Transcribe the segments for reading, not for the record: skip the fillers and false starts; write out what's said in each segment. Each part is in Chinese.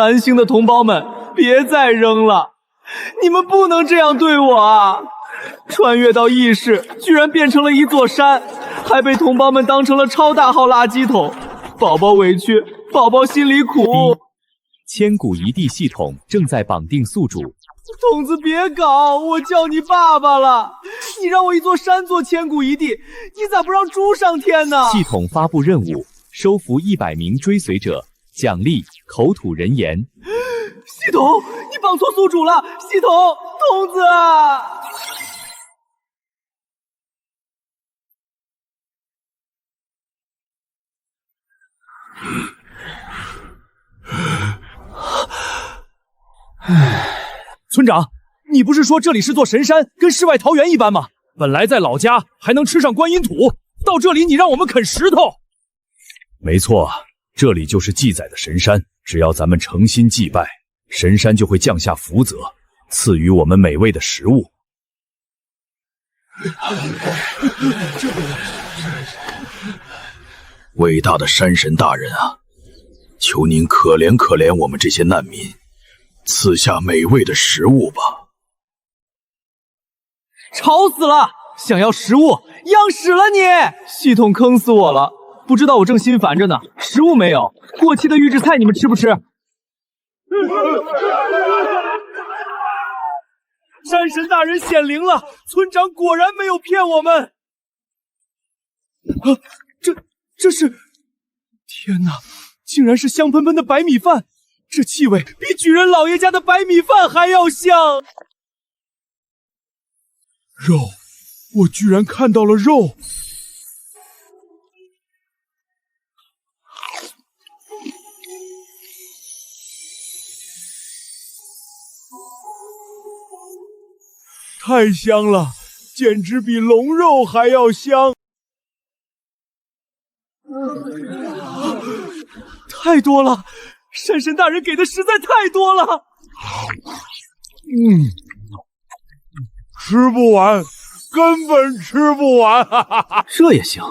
蓝星的同胞们，别再扔了，你们不能这样对我啊！穿越到异世，居然变成了一座山，还被同胞们当成了超大号垃圾桶，宝宝委屈，宝宝心里苦。千古一帝系统正在绑定宿主。筒子别搞，我叫你爸爸了。你让我一座山做千古一帝，你咋不让猪上天呢？系统发布任务，收服100名追随者，奖励口吐人言。系统，你绑错宿主了！系统，筒子啊！村长，你不是说这里是座神山，跟世外桃源一般吗？本来在老家还能吃上观音土，到这里你让我们啃石头。没错，这里就是记载的神山，只要咱们诚心祭拜，神山就会降下福泽，赐予我们美味的食物。伟大的山神大人啊，求您可怜可怜我们这些难民，赐下美味的食物吧。吵死了！想要食物，央屎了你！系统坑死我了！不知道我正心烦着呢，食物没有，过期的预制菜你们吃不吃？山神大人显灵了，村长果然没有骗我们。啊，这是……天哪，竟然是香喷喷的白米饭！这气味比举人老爷家的白米饭还要香。肉，我居然看到了肉！太香了，简直比龙肉还要香！太多了，山神大人给的实在太多了。吃不完，根本吃不完。这也行，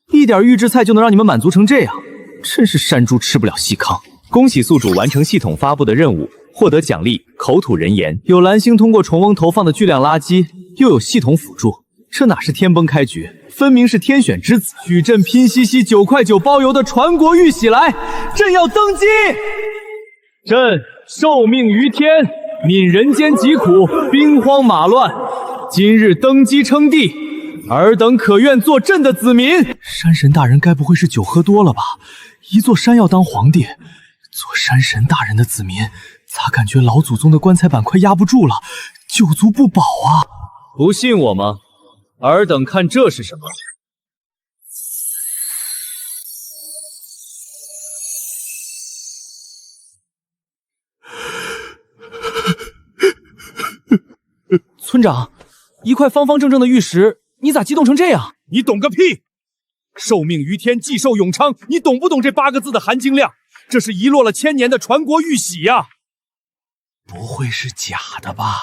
一点预制菜就能让你们满足成这样，真是山猪吃不了细糠。恭喜宿主完成系统发布的任务，获得奖励口吐人言。有蓝星通过重翁投放的巨量垃圾，又有系统辅助，这哪是天崩开局，分明是天选之子。矩阵拼夕夕9块9包邮的传国玉玺来，朕要登基！朕受命于天，悯人间疾苦，兵荒马乱，今日登基称帝，尔等可愿做朕的子民？山神大人该不会是酒喝多了吧？一座山要当皇帝，做山神大人的子民，咋感觉老祖宗的棺材板快压不住了，酒足不保啊！不信我吗？尔等看这是什么？村长，一块方方正正的玉石，你咋激动成这样？你懂个屁！受命于天，既寿永昌，你懂不懂这8个字的含金量？这是遗落了1000年的传国玉玺呀！不会是假的吧？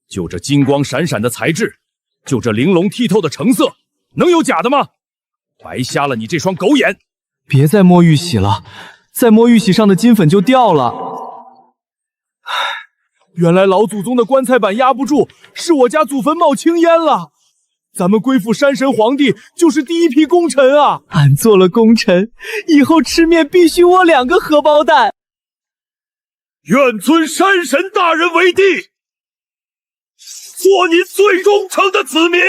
就这金光闪闪的材质，就这玲珑剔透的成色，能有假的吗？白瞎了你这双狗眼！别再摸玉玺了，再摸玉玺上的金粉就掉了。原来老祖宗的棺材板压不住，是我家祖坟冒青烟了。咱们归附山神皇帝就是第一批功臣啊！俺做了功臣，以后吃面必须窝2个荷包蛋。愿尊山神大人为帝，做你最忠诚的子民。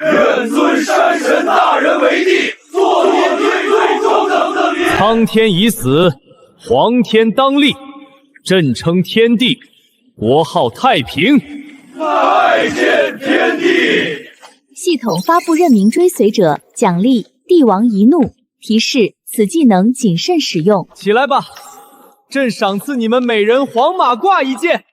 愿尊山神大人为帝，做你最忠诚的子民。苍天已死，黄天当立。朕称天帝，国号太平。拜见天帝。系统发布任命追随者，奖励帝王一怒。提示：此技能谨慎使用。起来吧，朕赏赐你们每人黄马褂1件。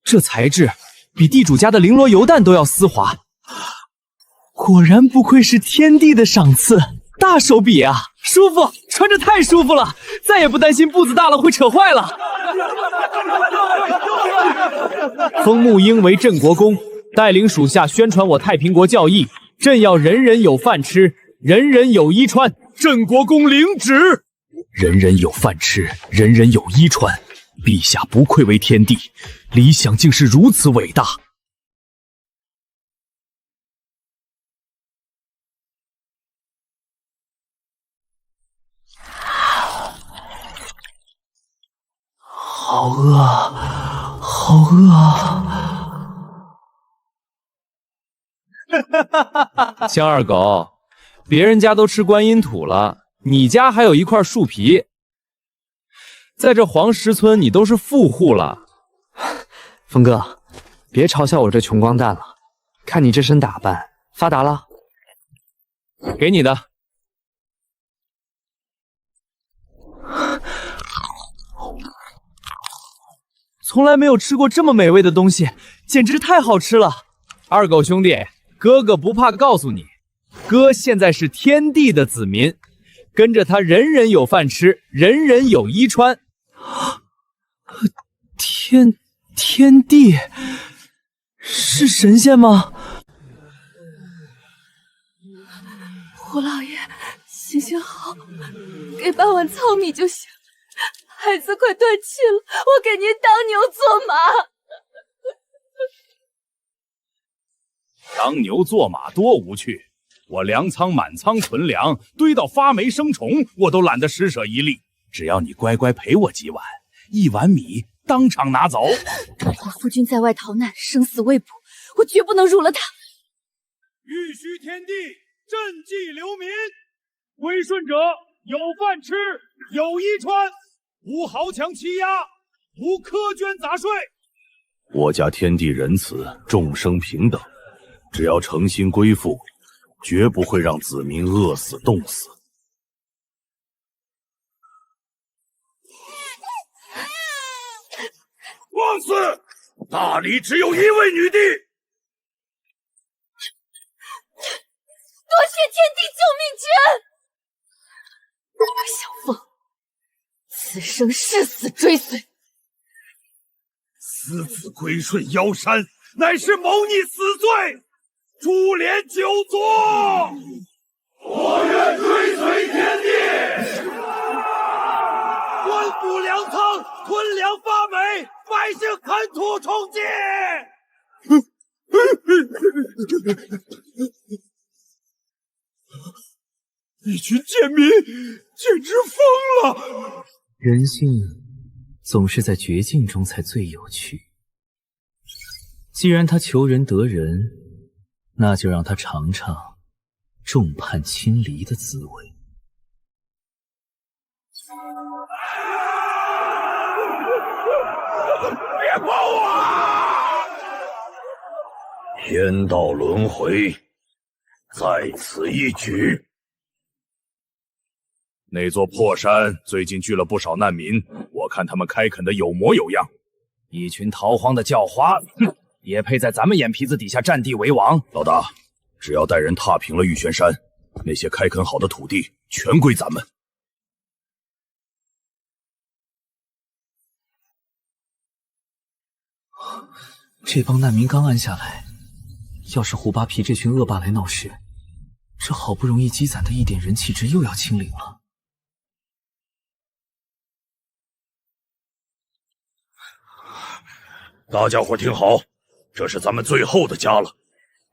这材质比地主家的绫罗油弹都要丝滑，果然不愧是天帝的赏赐，大手笔啊！舒服，穿着太舒服了，再也不担心步子大了会扯坏了。封穆英为镇国公，带领属下宣传我太平国教义，朕要人人有饭吃，人人有衣穿。镇国公领旨。人人有饭吃，人人有衣穿。陛下不愧为天帝，理想竟是如此伟大。好饿，好饿啊！江二狗，别人家都吃观音土了，你家还有一块树皮。在这黄石村，你都是富户了。峰哥，别嘲笑我这穷光蛋了。看你这身打扮，发达了。给你的。从来没有吃过这么美味的东西，简直太好吃了！二狗兄弟，哥哥不怕告诉你，哥现在是天帝的子民，跟着他人人有饭吃，人人有衣穿。天帝是神仙吗？胡老爷，行行好，给半碗糙米就行。孩子快断气了，我给您当牛做马。当牛做马多无趣，我粮仓满仓存粮，堆到发霉生虫，我都懒得施舍一粒。只要你乖乖陪我几碗，1碗米当场拿走。我夫君在外逃难，生死未卜，我绝不能辱了他。欲须天地，赈济流民，归顺者有饭吃，有衣穿，无豪强欺压，无苛捐杂税。我家天地仁慈，众生平等，只要诚心归附，绝不会让子民饿死冻死。万岁！大理只有一位女帝。多谢天地救命之恩。小凤，此生誓死追随。私自归顺妖山，乃是谋逆死罪，株连九族。我愿追随天帝，官府粮仓囤粮发霉，百姓啃土充饥。一群贱民，简直疯了！人性总是在绝境中才最有趣。既然他求人得人，那就让他尝尝众叛亲离的滋味。别碰我！天道轮回，在此一举。那座破山最近聚了不少难民，我看他们开垦的有模有样。一群逃荒的叫花，哼，也配在咱们眼皮子底下占地为王？老大，只要带人踏平了玉轩山，那些开垦好的土地全归咱们。这帮难民刚安下来，要是胡扒皮这群恶霸来闹事，这好不容易积攒的一点人气值又要清零了。大家伙听好，这是咱们最后的家了，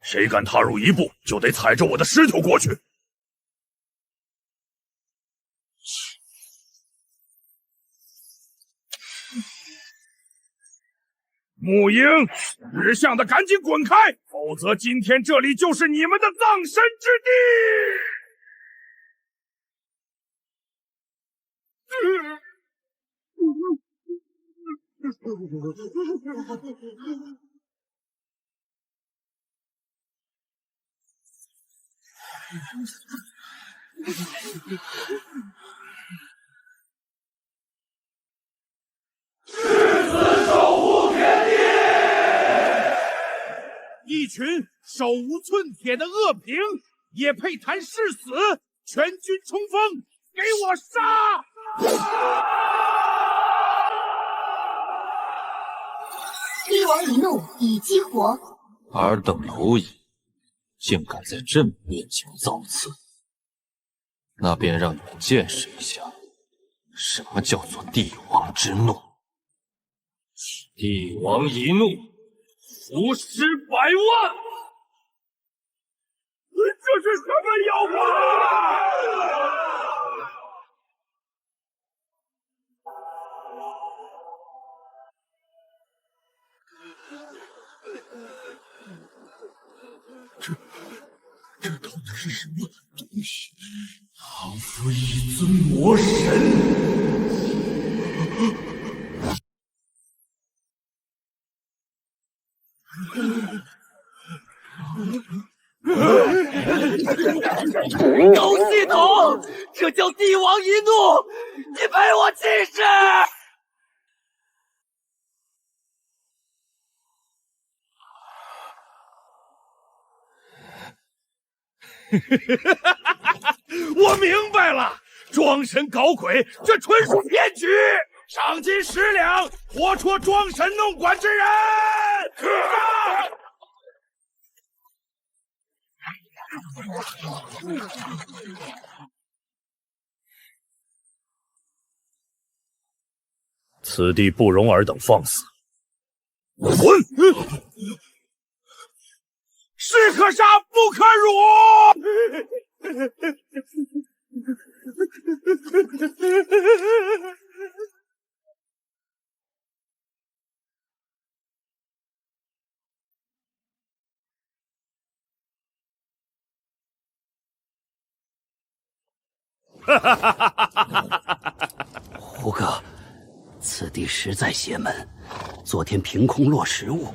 谁敢踏入一步，就得踩着我的石头过去。木英，识相的赶紧滚开，否则今天这里就是你们的葬身之地！一群手无寸铁的恶评，也配谈誓死？全军冲锋，给我杀！帝王一怒，已激活。尔等蝼蚁，竟敢在朕面前造次，那便让你们见识一下，什么叫做帝王之怒。帝王一怒，伏尸百万！这是什么妖法？这到底是什么东西？仿佛一尊魔神。狗系统，这叫帝王一怒！你赔我气势！我明白了，装神搞鬼，这纯属骗局！赏金10两，活捉装神弄鬼之人！此地不容尔等放肆！滚！士可杀，不可辱！胡哥，此地实在邪门，昨天凭空落食物，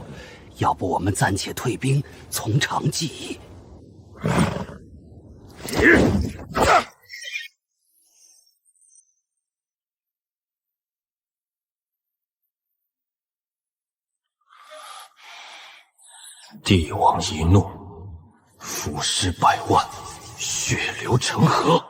要不我们暂且退兵，从长计议。帝王一怒，伏尸百万，血流成河。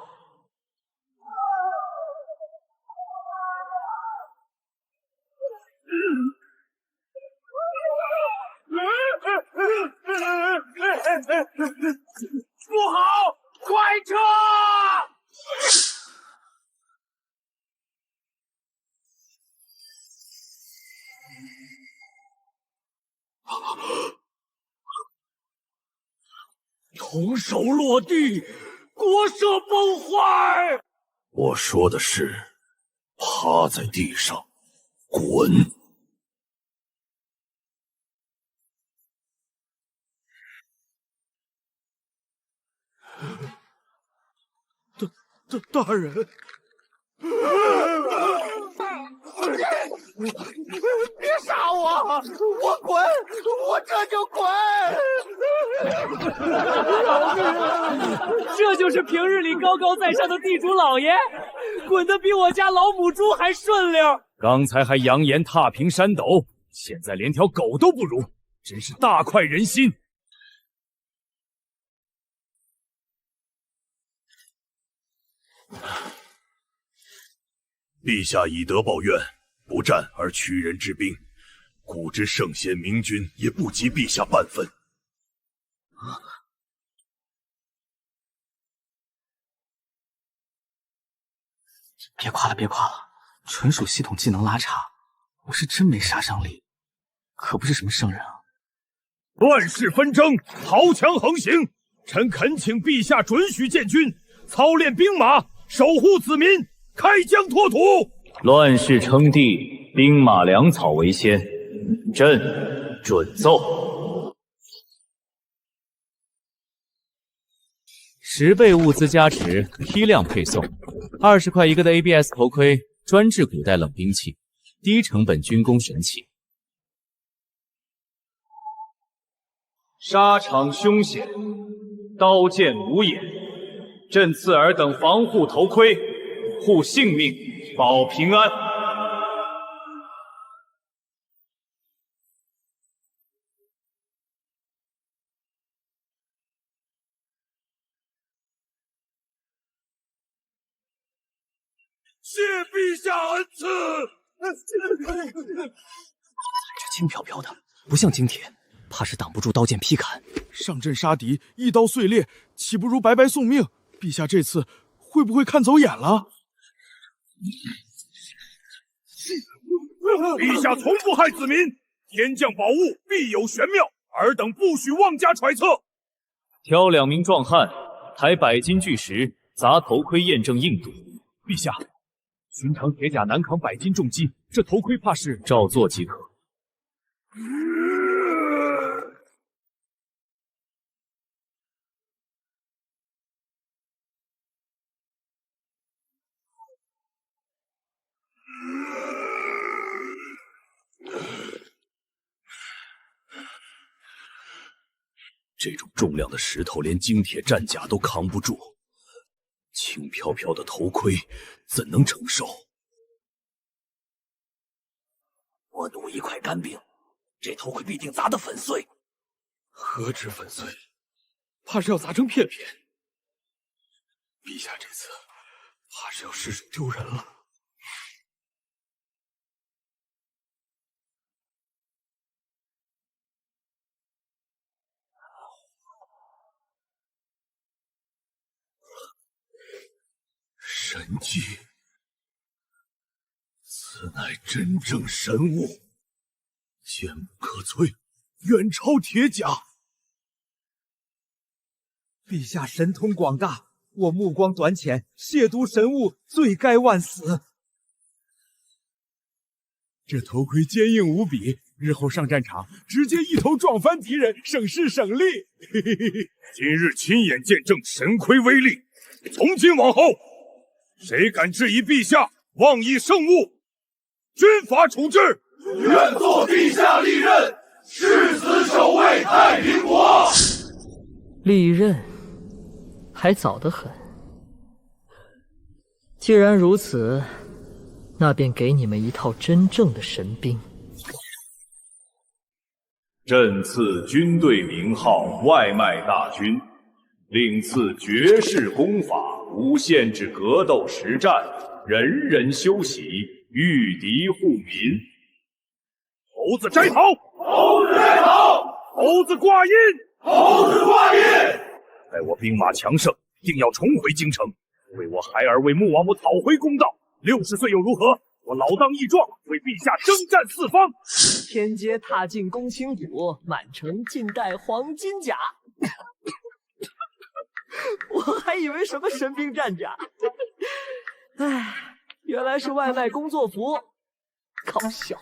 不好，快撤！同手落地，国社崩坏。我说的是，趴在地上，滚！大人，别杀我！我滚！我这就滚！这就是平日里高高在上的地主老爷，滚得比我家老母猪还顺溜。刚才还扬言踏平山斗，现在连条狗都不如，真是大快人心。陛下以德报怨，不战而屈人之兵，古之圣贤明君也不及陛下半分。别夸了，别夸了，纯属系统技能拉差，我是真没杀伤力，可不是什么圣人啊。乱世纷争，豪强横行，臣恳请陛下准许建军操练兵马，守护子民，开疆拓土。乱世称帝，兵马粮草为先，朕准奏。10倍物资加持，批量配送，20块一个的 ABS 头盔，专治古代冷兵器，低成本军工神器。沙场凶险，刀剑无眼，朕赐尔等防护头盔，护性命，保平安。谢陛下恩赐。这轻飘飘的，不像金铁，怕是挡不住刀剑劈砍。上阵杀敌，一刀碎裂，岂不如白白送命？陛下这次会不会看走眼了？陛下从不害子民，天降宝物必有玄妙，尔等不许妄加揣测。挑2名壮汉，抬100斤巨石砸头盔验证硬度。陛下，寻常铁甲难扛100斤重击，这头盔怕是照做即可。这种重量的石头，连金铁战甲都扛不住，轻飘飘的头盔怎能承受？我赌1块干饼，这头盔必定砸得粉碎。何止粉碎，怕是要砸成片片。陛下这次怕是要失手丢人了。神技，此乃真正神物，坚不可摧，远超铁甲。陛下神通广大，我目光短浅，亵渎神物，罪该万死。这头盔坚硬无比，日后上战场直接一头撞翻敌人，省事省力。今日亲眼见证神盔威力，从今往后，谁敢质疑陛下妄议圣物，军法处置。愿做陛下利刃，誓死守卫太平国。利刃还早得很。既然如此，那便给你们一套真正的神兵。朕赐军队名号外卖大军，另赐绝世功法，无限制格斗实战，人人休息，御敌护民。猴子摘桃，猴子摘桃，猴子挂印，猴子挂印。待我兵马强盛，定要重回京城，为我孩儿为穆王母讨回公道。60岁又如何？我老当益壮，为陛下征战四方。天阶踏进恭亲府，满城尽带黄金甲。我还以为什么神兵战甲，唉，原来是外卖工作服，搞笑。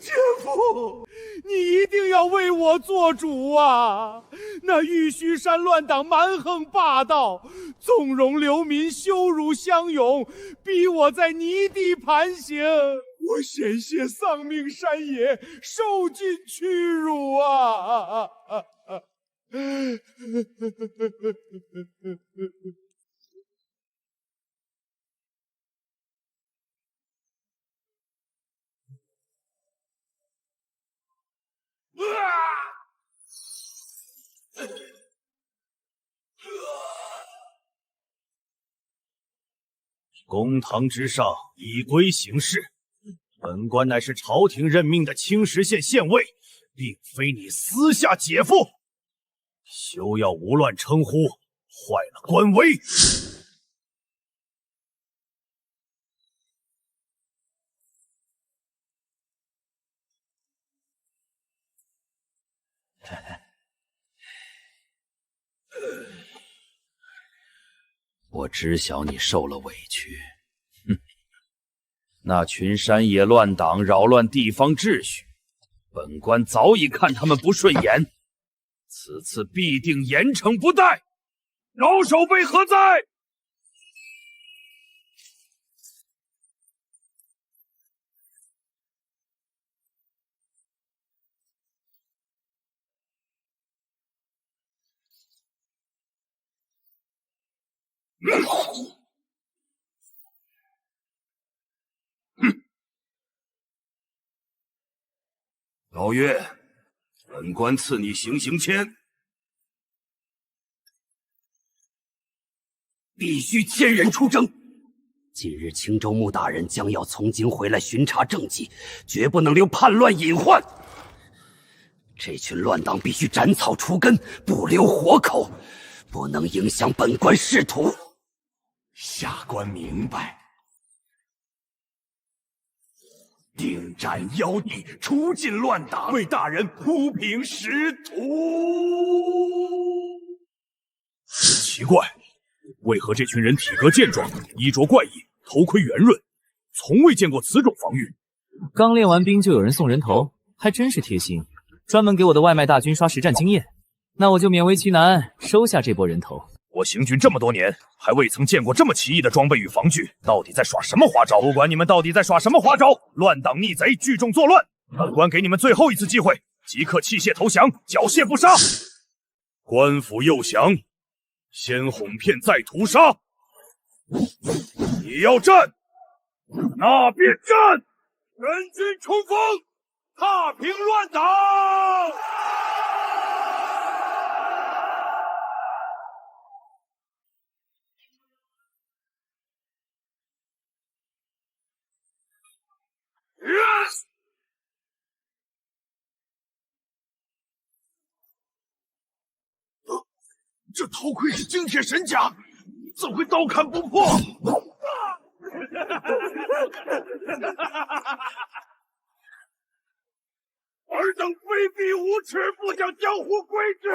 天父，你一定要为我做主啊！那玉虚山乱党蛮横霸道，纵容流民羞辱乡勇，逼我在泥地盘行，我险些丧命山野，受尽屈辱啊！公堂之上，依规行事。本官乃是朝廷任命的青石县县尉，并非你私下姐夫，休要无乱称呼，坏了官威。我知晓你受了委屈，哼！那群山野乱党扰乱地方秩序，本官早已看他们不顺眼，此次必定严惩不贷，饶守备何在？老岳，本官赐你行刑签，必须千人出征。今日青州牧大人将要从京回来巡查政绩，绝不能留叛乱隐患。这群乱党必须斩草除根，不留活口，不能影响本官仕途。下官明白。定斩妖帝，除尽乱党，为大人铺平仕途。奇怪，为何这群人体格健壮，衣着怪异，头盔圆润，从未见过此种防御？刚练完兵就有人送人头，还真是贴心，专门给我的外卖大军刷实战经验。那我就勉为其难收下这波人头。我行军这么多年，还未曾见过这么奇异的装备与防具，到底在耍什么花招？不管你们到底在耍什么花招，乱党逆贼聚众作乱，本官给你们最后一次机会，即刻弃械投降，缴械不杀。官府诱降，先哄骗再屠杀。你要战，那便战！全军冲锋，踏平乱党！这头盔是精铁神甲，怎会刀砍不破？尔等卑鄙无耻，不讲江湖规矩！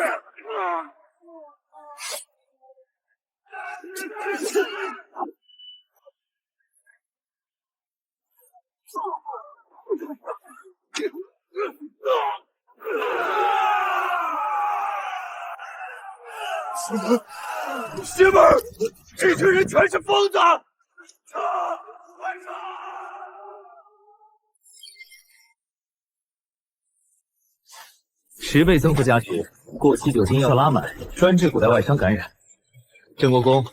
爷们儿，这群人全是疯子！撤！快撤！10倍增幅加血，过期酒精要拉满，专治古代外伤感染。郑国公，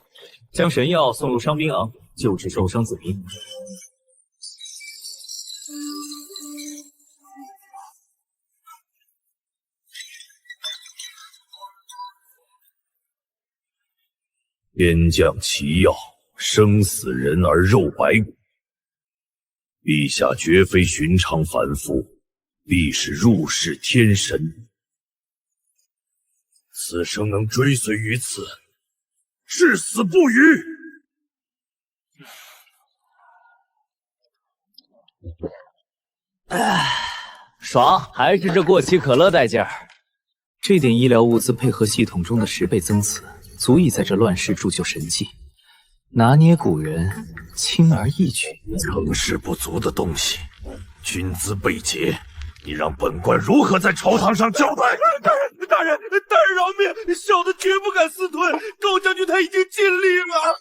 将神药送入伤兵昂，救治受伤子民。天降奇药，生死人而肉白骨。陛下绝非寻常凡夫，必是入世天神。此生能追随于此，至死不渝。爽，还是这过期可乐带劲儿。这点医疗物资配合系统中的10倍增词，足以在这乱世铸就神迹，拿捏古人，轻而易举。成事不足的东西，军资被劫，你让本官如何在朝堂上交代？大人饶命！小的绝不敢私吞，高将军他已经尽力了。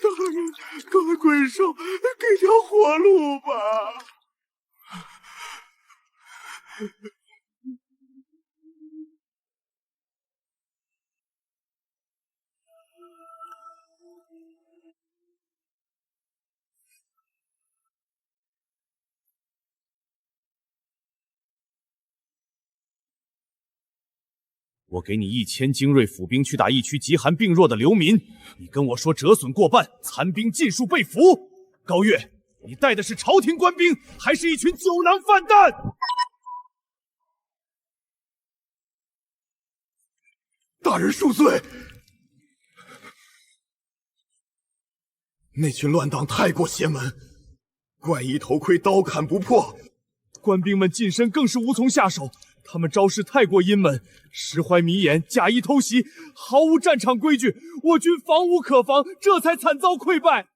大人，各位贵寿，给条活路吧。我给你1000精锐府兵去打一区极寒病弱的流民，你跟我说折损过半，残兵尽数被俘。高岳，你带的是朝廷官兵，还是一群酒囊饭蛋？大人恕罪，那群乱党太过邪门，怪异头盔刀砍不破，官兵们近身更是无从下手。他们招式太过阴门，实怀迷眼，假意偷袭，毫无战场规矩，我军防无可防，这才惨遭溃败。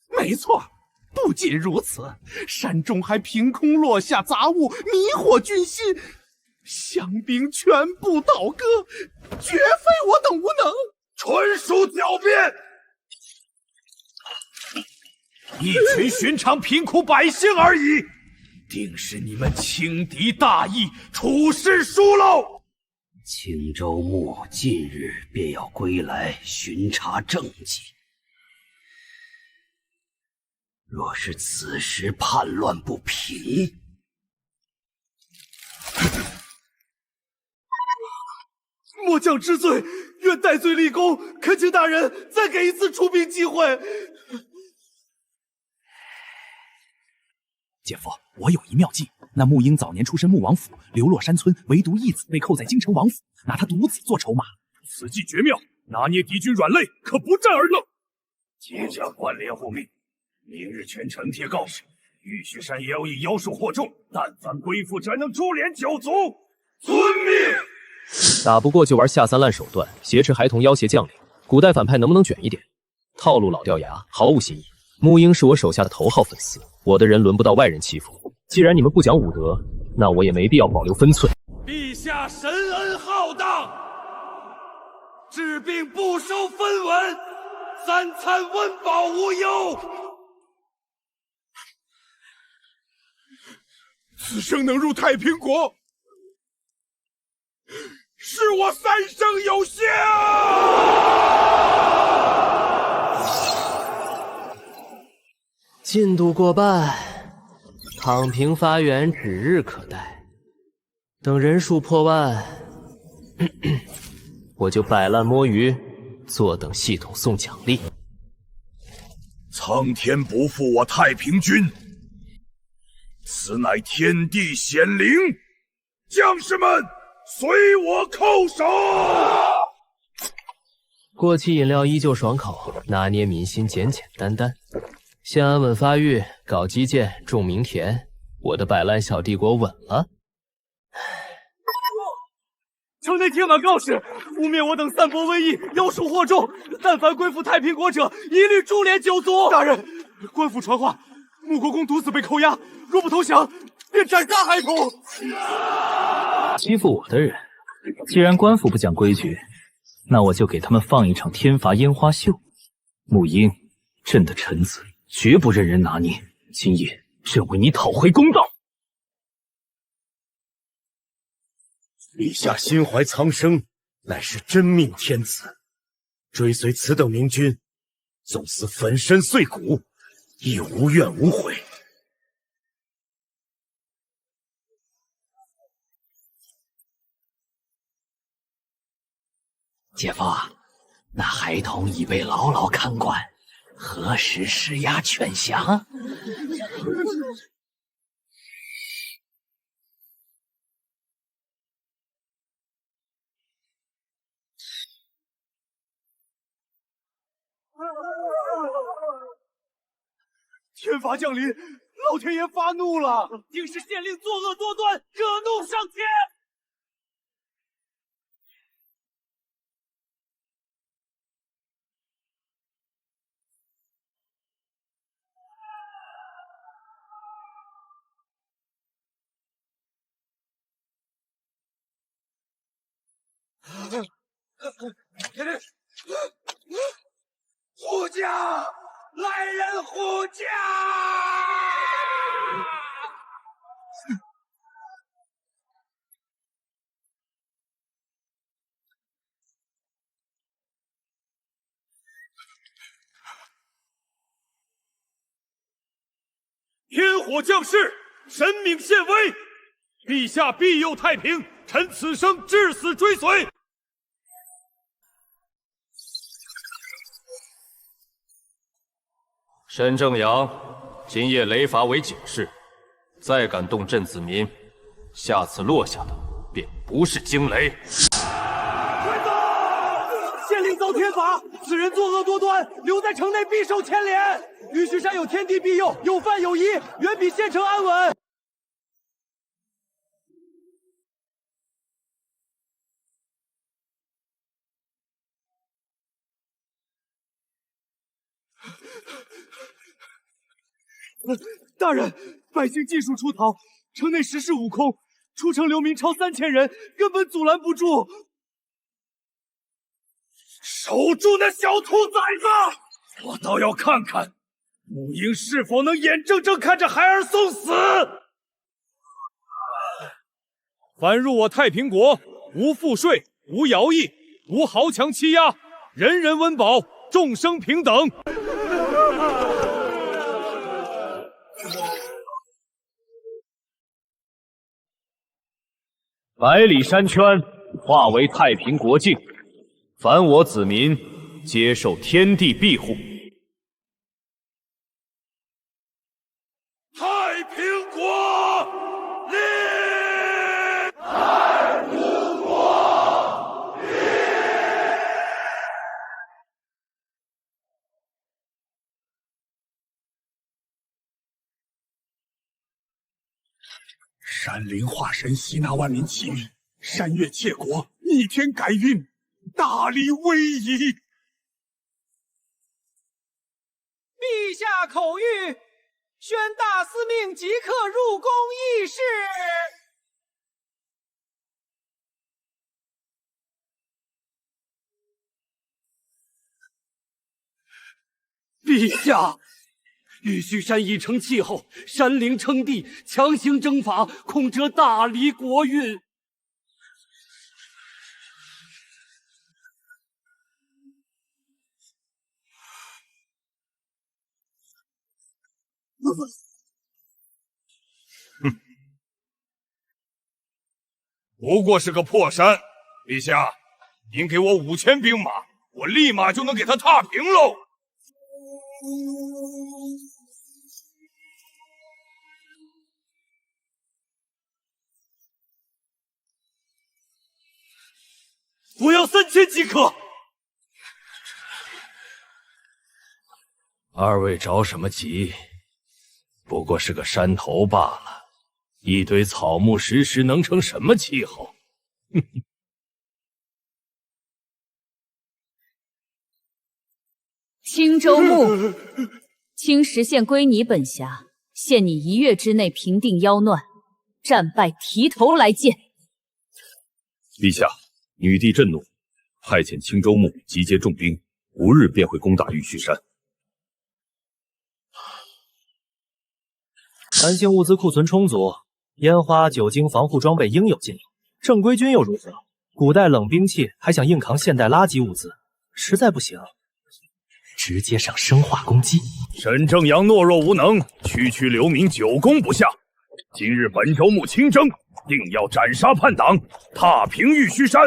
没错，不仅如此，山中还凭空落下杂物，迷惑军心，降兵全部倒戈，绝非我等无能，纯属狡辩。一群寻常贫苦百姓而已，定是你们轻敌大意，处事疏漏。青州牧近日便要归来巡查政绩，若是此时叛乱不平，末将知罪，愿戴罪立功，恳请大人再给一次出兵机会。姐夫，我有一妙计。那穆英早年出身穆王府，流落山村，唯独义子被扣在京城王府，拿他独子做筹码。此计绝妙，拿捏敌军软肋，可不战而胜。接驾关联护命，明日全城贴告示，玉虚山也要以妖术惑众，但凡归附者能株连九族。遵命。打不过就玩下三滥手段，挟持孩童要挟将领。古代反派能不能卷一点？套路老掉牙，毫无新意。穆英是我手下的头号粉丝，我的人轮不到外人欺负。既然你们不讲武德，那我也没必要保留分寸。陛下神恩浩荡，治病不收分文，三餐温饱无忧。此生能入太平国，是我三生有幸。进度过半，躺平发源指日可待。等人数破万，我就摆烂摸鱼，坐等系统送奖励。苍天不负我太平军，此乃天地显灵，将士们随我叩首。过期饮料依旧爽口，拿捏民心简简单单。先安稳发育，搞基建，种民田，我的摆烂小帝国稳了。城内贴满告示，污蔑我等散播瘟疫，妖术惑众，但凡归附太平国者，一律株连九族。大人，官府传话，穆国公独子被扣押，若不投降，便斩杀孩童。欺负我的人，既然官府不讲规矩，那我就给他们放一场天罚烟花秀。穆英，朕的臣子，绝不任人拿捏。今夜，朕为你讨回公道。陛下心怀苍生，乃是真命天子，追随此等明君，纵使粉身碎骨，亦无怨无悔。姐夫，那孩童已被牢牢看管，何时施压劝降？天罚降临，老天爷发怒了，定是县令作恶多端，惹怒上天。护驾！来人护驾！天火降世，神明现威，陛下庇佑太平，臣此生至死追随。申正阳，今夜雷罚为警示，再敢动朕子民，下次落下的便不是惊雷。县令遭天罚，此人作恶多端，留在城内必受牵连。玉虚山有天地庇佑，有饭有衣，远比县城安稳。大人，百姓尽数出逃，城内实是悟空，出城流民超3000人，根本阻拦不住。守住那小兔崽子！我倒要看看穆英是否能眼睁睁看着孩儿送死。凡入我太平国，无赋税，无徭役，无豪强欺压，人人温饱，众生平等。百里山圈化为太平国境，凡我子民皆受天地庇护。太平国立！太平国立！山灵化神吸纳万民气运，山岳窃国，逆天改运，大力威仪。陛下口谕，宣大司命即刻入宫议事。陛下，玉虚山已成气候，山灵称帝，强行征伐，恐折大黎国运。哼，不过是个破山，陛下，您给我5000兵马，我立马就能给他踏平喽。我要3000即可。二位着什么急？不过是个山头罢了，一堆草木石石能成什么气候？哼哼。青州牧，青石县归你本辖，限你1月之内平定妖乱，战败提头来见。陛下，女帝震怒，派遣青州牧集结重兵，5日便会攻打玉虚山。南京物资库存充足，烟花、酒精、防护装备应有尽有。正规军又如何？古代冷兵器还想硬扛现代垃圾物资，实在不行，直接上生化攻击。沈正阳懦弱无能，区区流民久攻不下。今日本州牧亲征，定要斩杀叛党，踏平玉虚山。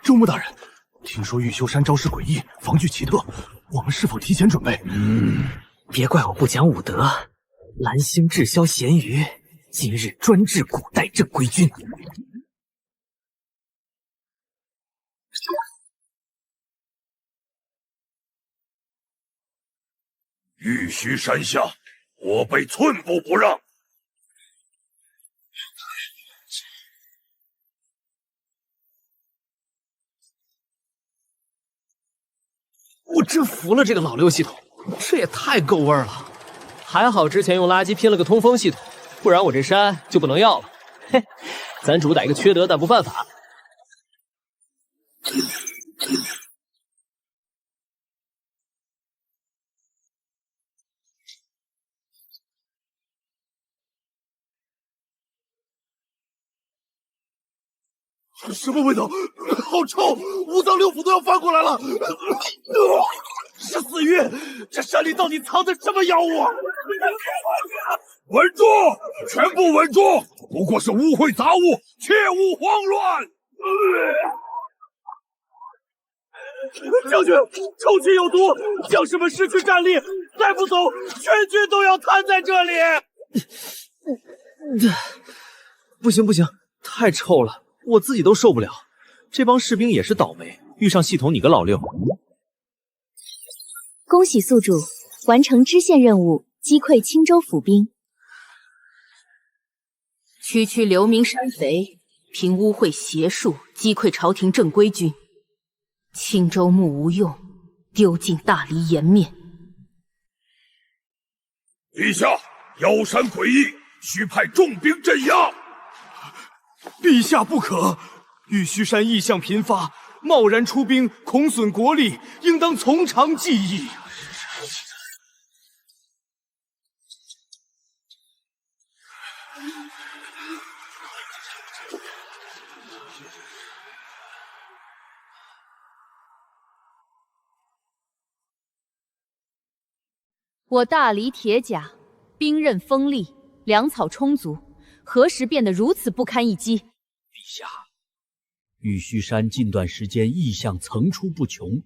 州牧大人，听说玉修山招式诡异，防具奇特，我们是否提前准备？别怪我不讲武德。蓝星滞销咸鱼，今日专治古代正规军。玉虚山下，我辈寸步不让。我真服了这个老六系统，这也太够味儿了。还好之前用垃圾拼了个通风系统，不然我这山就不能要了。嘿，咱主打一个缺德但不犯法。什么味道？好臭！五脏六腑都要翻过来了。是死鱼！这山里到底藏着什么妖物？稳住！全部稳住！不过是污秽杂物，切勿慌乱！将军，臭气有毒，将士们失去战力，再不走，全军都要瘫在这里。不行不行，太臭了，我自己都受不了。这帮士兵也是倒霉，遇上系统你个老六。恭喜宿主完成支线任务，击溃青州府兵。区区流民山贼，凭污秽邪术击溃朝廷正规军。青州牧无用，丢尽大黎颜面。陛下，妖山诡异，需派重兵镇压。陛下不可！玉虚山异象频发，贸然出兵，恐损国力，应当从长计议。我大黎铁甲兵刃锋利，粮草充足，何时变得如此不堪一击？陛下，玉虚山近段时间异象层出不穷，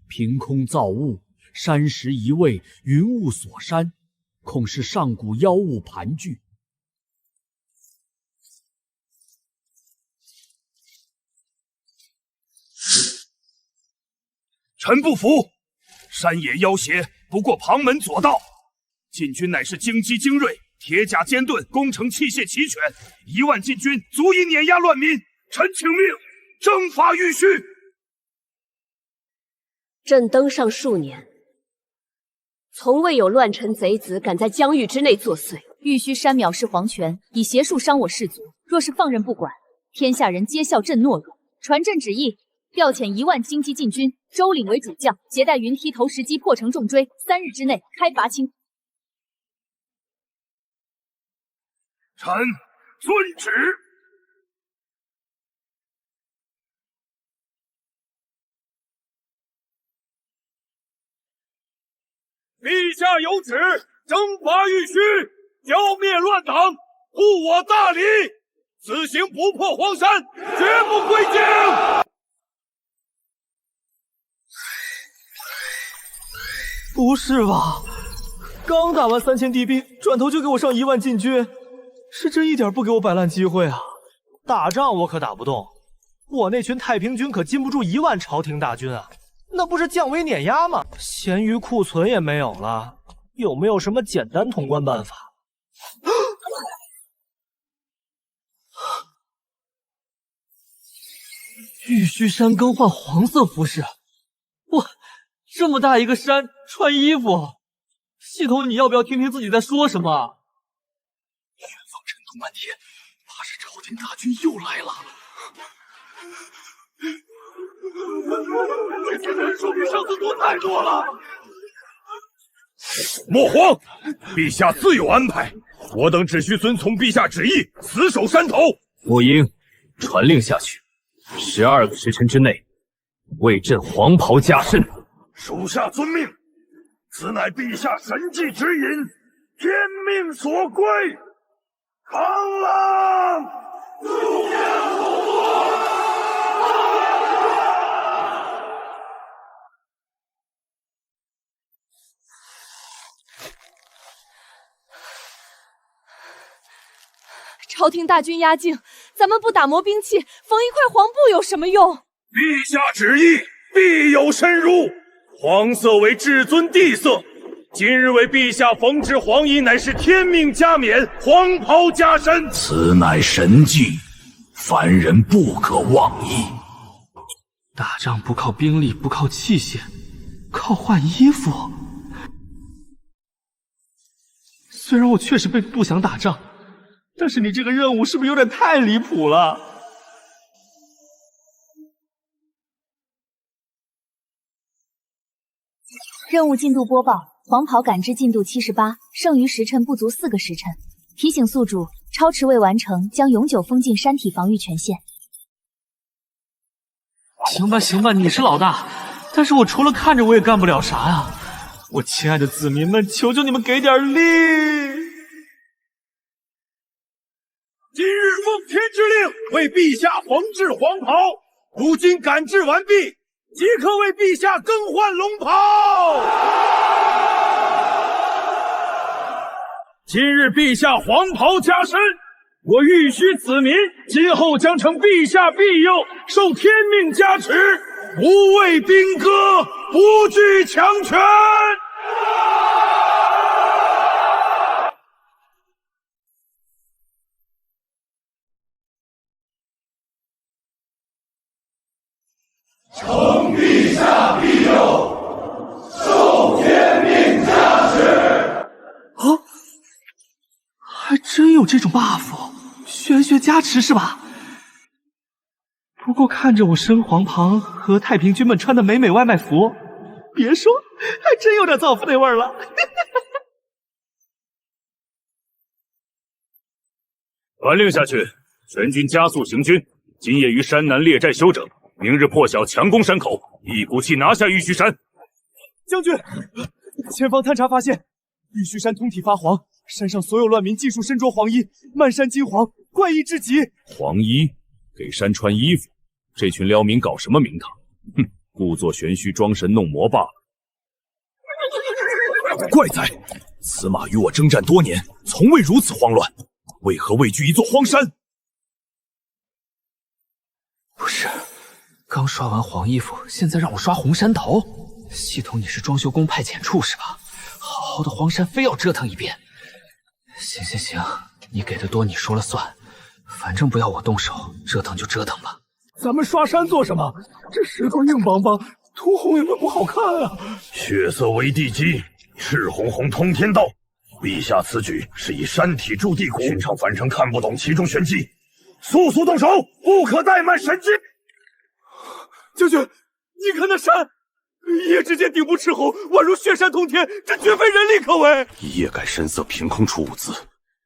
凭空造物，山石移位，云雾锁山，恐是上古妖物盘踞。臣不服！山野妖邪不过旁门左道，晋军乃是精机精锐，铁甲坚盾，攻城器械齐全，1万禁军足以碾压乱民。臣请命征伐玉虚。朕登上数年，从未有乱臣贼子敢在疆域之内作祟。玉虚山藐视皇权，以邪术伤我士卒，若是放任不管，天下人皆笑朕懦弱。传朕旨意，调遣1万精骑禁军，周领为主将，携带云梯投石机破城重追，3日之内开拔清。臣遵旨。陛下有旨，征伐玉虚，剿灭乱党，护我大理。此行不破荒山，绝不归京。不是吧？刚打完3000敌兵，转头就给我上1万禁军，是真一点不给我摆烂机会啊！打仗我可打不动，我那群太平军可禁不住1万朝廷大军啊！那不是降维碾压吗？闲余库存也没有了，有没有什么简单通关办法？玉虚山更换黄色服饰，哇，这么大一个山，穿衣服，系统你要不要听听自己在说什么？远方尘土漫天，怕是朝廷大军又来了。这次人数比上次多太多了。莫慌，陛下自有安排，我等只需遵从陛下旨意，死守山头。沐英，传令下去，12个时辰之内，为朕黄袍加身。属下遵命。此乃陛下神迹指引，天命所归。扛狼！诛奸虎毒！朝廷大军压境，咱们不打磨兵器，缝一块黄布有什么用？陛下旨意，必有深入。黄色为至尊帝色，今日为陛下缝制黄衣，乃是天命加冕，黄袍加身。此乃神迹，凡人不可妄议。打仗不靠兵力，不靠器械，靠换衣服。虽然我确实不想打仗，但是你这个任务是不是有点太离谱了？任务进度播报：黄袍感知进度78，剩余时辰不足4个时辰。提醒宿主，超持未完成将永久封禁山体防御权限。行吧，行吧，你是老大，但是我除了看着我也干不了啥呀。我亲爱的子民们，求求你们给点力！今日奉天之令，为陛下缝制黄袍，如今赶制完毕，即刻为陛下更换龙袍。今日陛下黄袍加身，我玉虚子民今后将成陛下庇佑，受天命加持，不畏兵戈，不惧强权。承陛下庇佑，受天命加持。啊，还真有这种 buff， 玄学加持是吧？不过看着我身黄袍和太平军们穿的美美外卖服，别说，还真有点造福那味儿了。传令下去，全军加速行军，今夜于山南列寨休整。明日破晓强攻山口，一股气拿下玉虚山。将军，前方探查发现，玉虚山通体发黄，山上所有乱民尽数身着黄衣，漫山金黄，怪异至极。黄衣，给山穿衣服，这群刁民搞什么名堂？哼，故作玄虚，装神弄魔罢了。怪哉！此马与我征战多年，从未如此慌乱，为何畏惧一座荒山？不是，刚刷完黄衣服，现在让我刷红山头。系统，你是装修工派遣处是吧？好好的荒山非要折腾一遍。行行行，你给的多你说了算，反正不要我动手，折腾就折腾吧。咱们刷山做什么？这石头硬邦邦，涂红也不好看啊。血色为地基，赤红红通天道。陛下此举是以山体筑地骨，寻常凡人看不懂其中玄机，速速动手，不可怠慢神机。将军，你看那山，一夜之间顶部赤红，宛如血山通天，这绝非人力可为。一夜改山色，凭空出物资，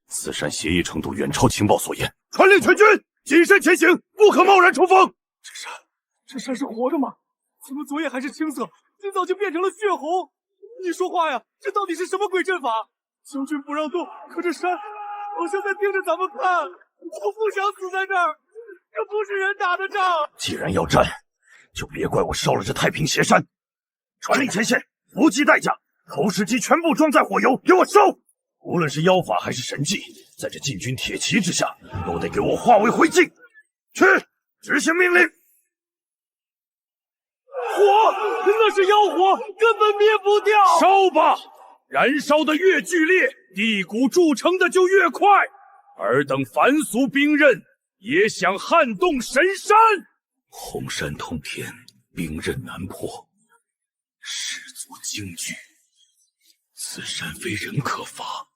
此山邪异程度远超情报所言。传令全军谨慎前行，不可贸然冲锋。这山是活的吗？怎么昨夜还是青色，今早就变成了血红？你说话呀，这到底是什么鬼阵法？将军不让动，可这山好像在盯着咱们看。我不想死在这儿，这不是人打的仗。既然要战，就别怪我烧了这太平邪山。传令前线，不计代价，投石机全部装载火油，给我烧！无论是妖法还是神技，在这禁军铁骑之下，都得给我化为灰烬。去，执行命令。火，那是妖火，根本灭不掉。烧吧，燃烧的越剧烈，地骨铸成的就越快。尔等凡俗兵刃，也想撼动神山？红山通天，兵刃难破，士卒惊惧，此山非人可伐。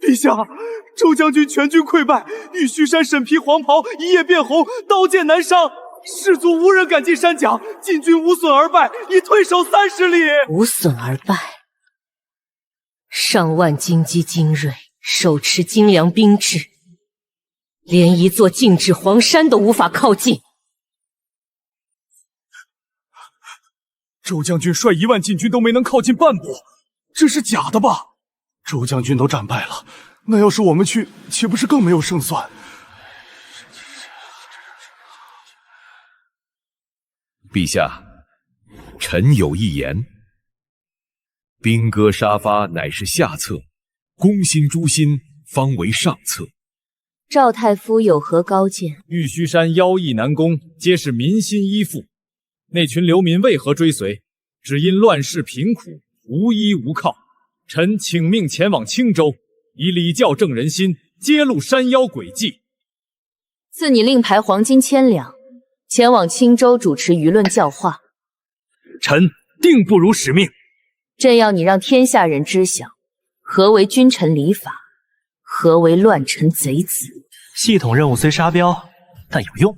陛下，周将军全军溃败，玉虚山沈皮黄袍一夜变红，刀剑难伤，士卒无人敢进山脚，禁军无损而败，已退守30里。无损而败，上万精机精锐，手持精良兵制，连一座静止黄山都无法靠近。周将军率1万禁军都没能靠近半步，这是假的吧？周将军都战败了，那要是我们去，岂不是更没有胜算？陛下，臣有一言：兵戈沙发乃是下策，攻心诛心方为上策。赵太夫有何高见？玉虚山妖异难攻，皆是民心依附。那群流民为何追随？只因乱世贫苦，无依无靠。臣请命前往青州，以礼教正人心，揭露山妖诡计。赐你令牌黄金1000两，前往青州主持舆论教化。臣定不辱使命。朕要你让天下人知晓，何为君臣礼法，何为乱臣贼子。系统任务虽沙标，但有用，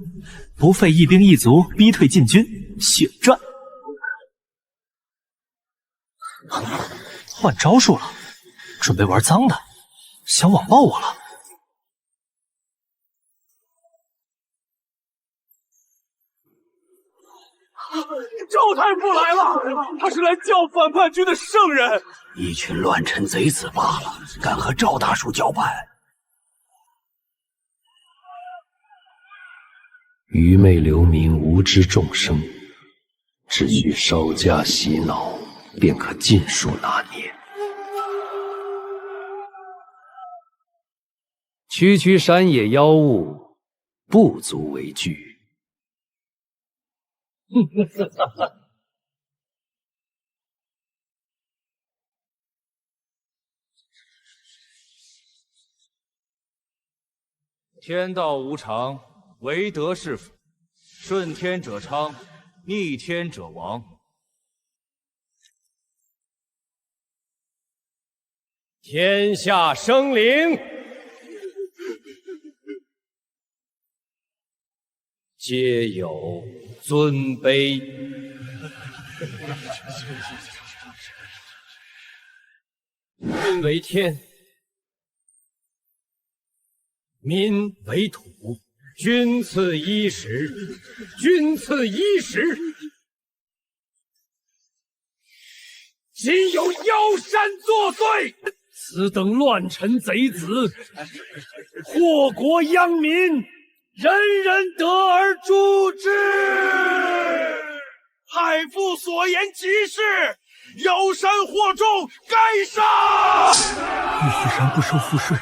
不费一兵一卒逼退禁军，血赚。换招数了，准备玩脏的，想网暴我了。赵太傅来了，他是来教反叛军的圣人。一群乱臣贼子罢了，敢和赵大叔叫板？愚昧流民无知众生，只需稍加洗脑，便可尽数拿捏。区区山野妖物，不足为惧。天道无常，唯德是辅。顺天者昌，逆天者亡。天下生灵，皆有尊卑。君为天，民为土，君赐衣食，君赐衣食。今有妖山作祟，此等乱臣贼子，祸国殃民，人人得而诛之。太傅所言极是，妖山惑众，该杀！玉虚山不收赋税，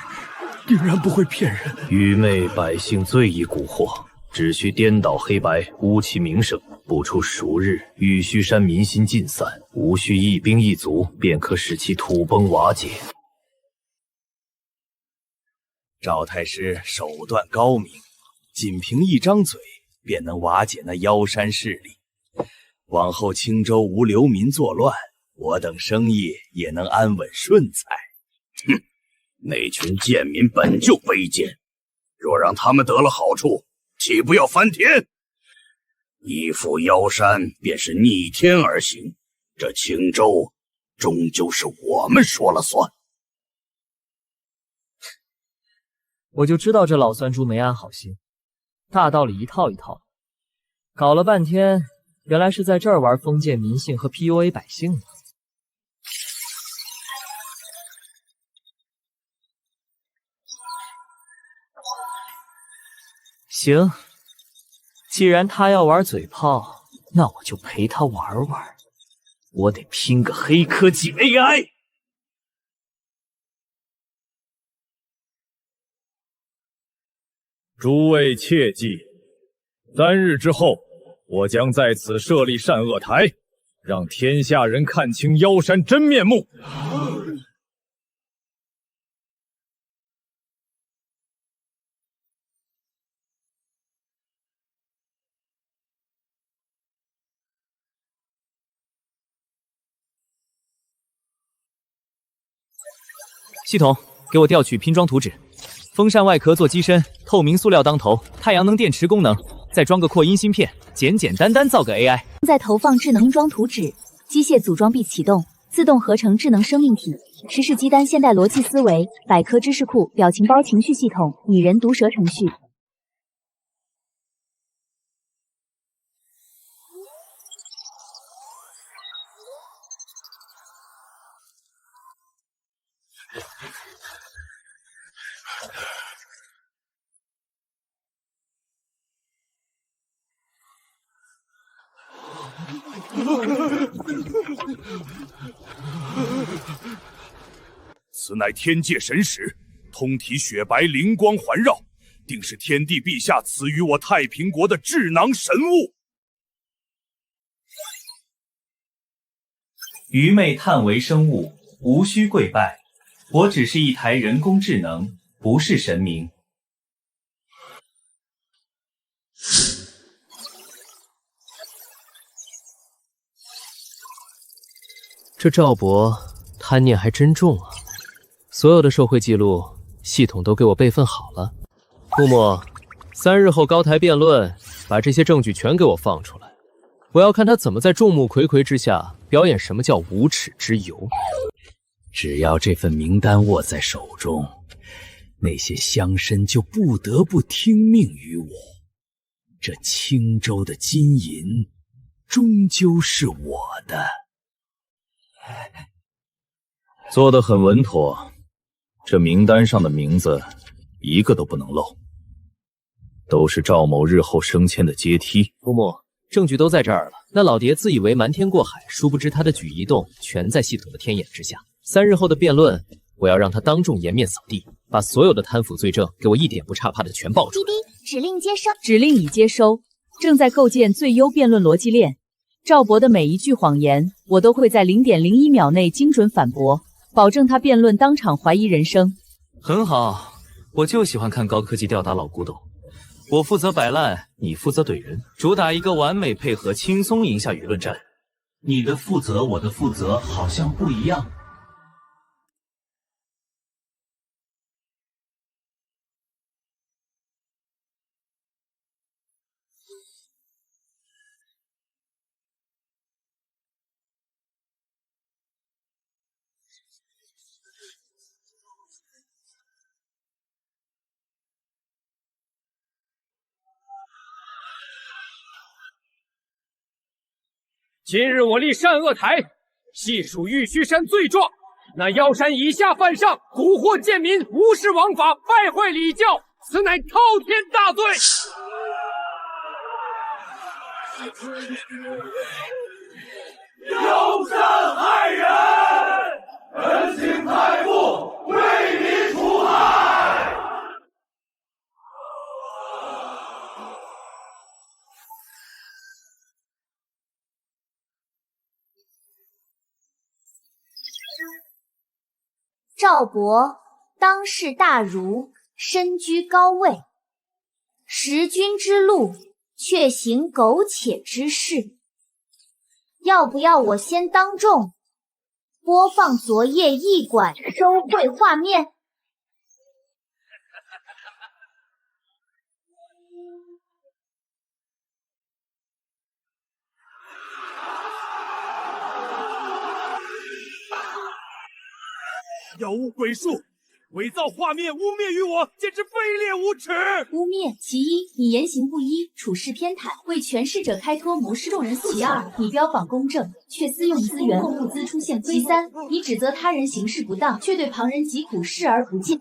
定然不会骗人。愚昧百姓最易蛊惑，只需颠倒黑白，污其名声。不出数日，玉虚山民心尽散，无需一兵一卒，便可使其土崩瓦解。赵太师手段高明，仅凭一张嘴便能瓦解那妖山势力。往后青州无流民作乱，我等生意也能安稳顺财。哼，那群贱民本就卑贱，若让他们得了好处，岂不要翻天？依附妖山便是逆天而行，这青州终究是我们说了算。我就知道这老酸猪没安好心，大道理一套一套，搞了半天，原来是在这儿玩封建迷信和 PUA 百姓呢。行，既然他要玩嘴炮，那我就陪他玩玩。我得拼个黑科技 AI。诸位切记，3日之后，我将在此设立善恶台，让天下人看清妖山真面目。系统，给我调取拼装图纸。风扇外壳做机身，透明塑料当头，太阳能电池功能，再装个扩音芯片，简简单单造个 AI。在投放智能拼装图纸，机械组装臂启动，自动合成智能生命体，时事机单现代逻辑思维，百科知识库，表情包情绪系统，拟人毒舌程序。此乃天界神石，通体雪白，灵光环绕，定是天帝陛下赐予我太平国的智囊神物。愚昧叹为生物，无需跪拜。我只是一台人工智能，不是神明。这赵博贪念还真重啊！所有的受贿记录，系统都给我备份好了。木木，3日后高台辩论，把这些证据全给我放出来，我要看他怎么在众目睽睽之下表演什么叫无耻之游。只要这份名单握在手中，那些乡绅就不得不听命于我。这青州的金银，终究是我的。做得很稳妥，这名单上的名字一个都不能漏，都是赵某日后升迁的阶梯。木木，证据都在这儿了，那老爹自以为瞒天过海，殊不知他的举一动全在系统的天眼之下。3日后的辩论，我要让他当众颜面扫地，把所有的贪腐罪证给我一点不差趴的全爆出来。滴滴，指令接收。指令已接收，正在构建最优辩论逻辑链。赵博的每一句谎言，我都会在0.01秒内精准反驳，保证他辩论当场怀疑人生。很好，我就喜欢看高科技吊打老古董。我负责摆烂，你负责怼人，主打一个完美配合，轻松赢下舆论战。你的负责，我的负责好像不一样。今日我立善恶台，细数玉虚山罪状。那妖山以下犯上，蛊惑贱民，无视王法，败坏礼教，此乃滔天大罪。妖山害人，恳请太傅为民除害。赵博当世大儒，身居高位，识君之路，却行苟且之事。要不要我先当众播放昨夜驿馆收贿画面？妖巫鬼术，伪造画面污蔑于我，简直卑劣无耻！污蔑其一，你言行不一，处事偏袒，为权势者开脱，谋士众人所其二，你标榜公正，却私用资源，共物资出现。其三，你指责他人行事不当，却对旁人疾苦视而不见。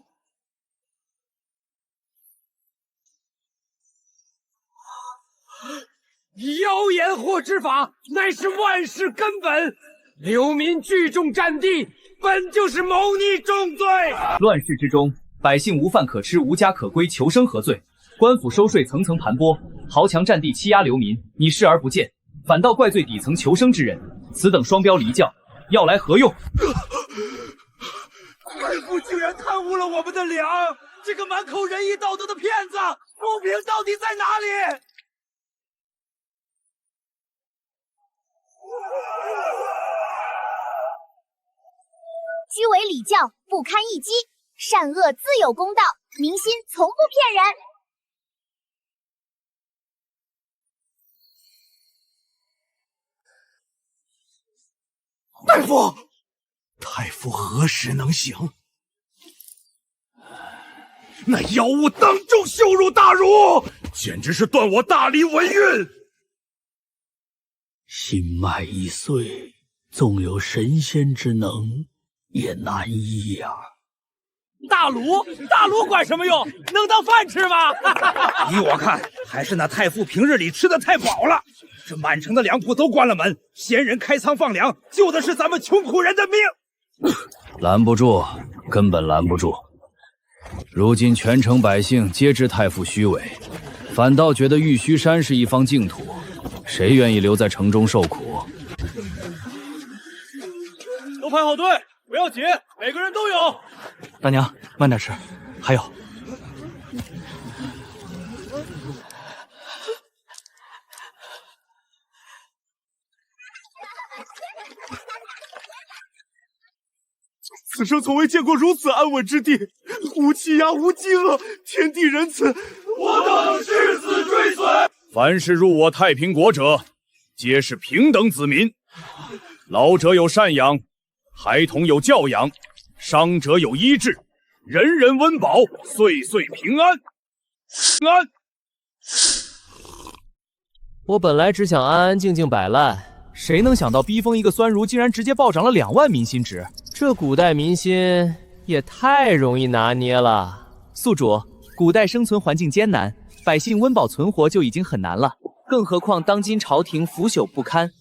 妖言惑之法，乃是万事根本。流民聚众占地，本就是谋逆重罪。乱世之中，百姓无饭可吃，无家可归，求生何罪？官府收税层层盘剥，豪强占地欺压流民，你视而不见，反倒怪罪底层求生之人，此等双标离教，要来何用？太傅居然贪污了我们的粮！这个满口仁义道德的骗子，公平到底在哪里？居违礼教，不堪一击。善恶自有公道，民心从不骗大人。夫，太傅何时能行？那妖物当众羞辱大儒，简直是断我大理文运。心脉已碎，纵有神仙之能，也难医呀。大儒管什么用？能当饭吃吗？依我看，还是那太傅平日里吃的太饱了。这满城的粮铺都关了门，闲人开仓放粮，救的是咱们穷苦人的命。拦不住，根本拦不住。如今全城百姓皆知太傅虚伪，反倒觉得玉虚山是一方净土，谁愿意留在城中受苦？都排好队，不要紧，每个人都有。大娘，慢点吃，还有。此生从未见过如此安稳之地，无欺压，无饥饿，天地仁慈，我等誓死追随。凡是入我太平国者，皆是平等子民。老者有赡养，孩童有教养，伤者有医治，人人温饱，岁岁平安。安。我本来只想安安静静摆烂，谁能想到逼疯一个酸儒，竟然直接暴涨了2万民心值？这古代民心也太容易拿捏了。宿主，古代生存环境艰难，百姓温饱存活就已经很难了，更何况当今朝廷腐朽不堪。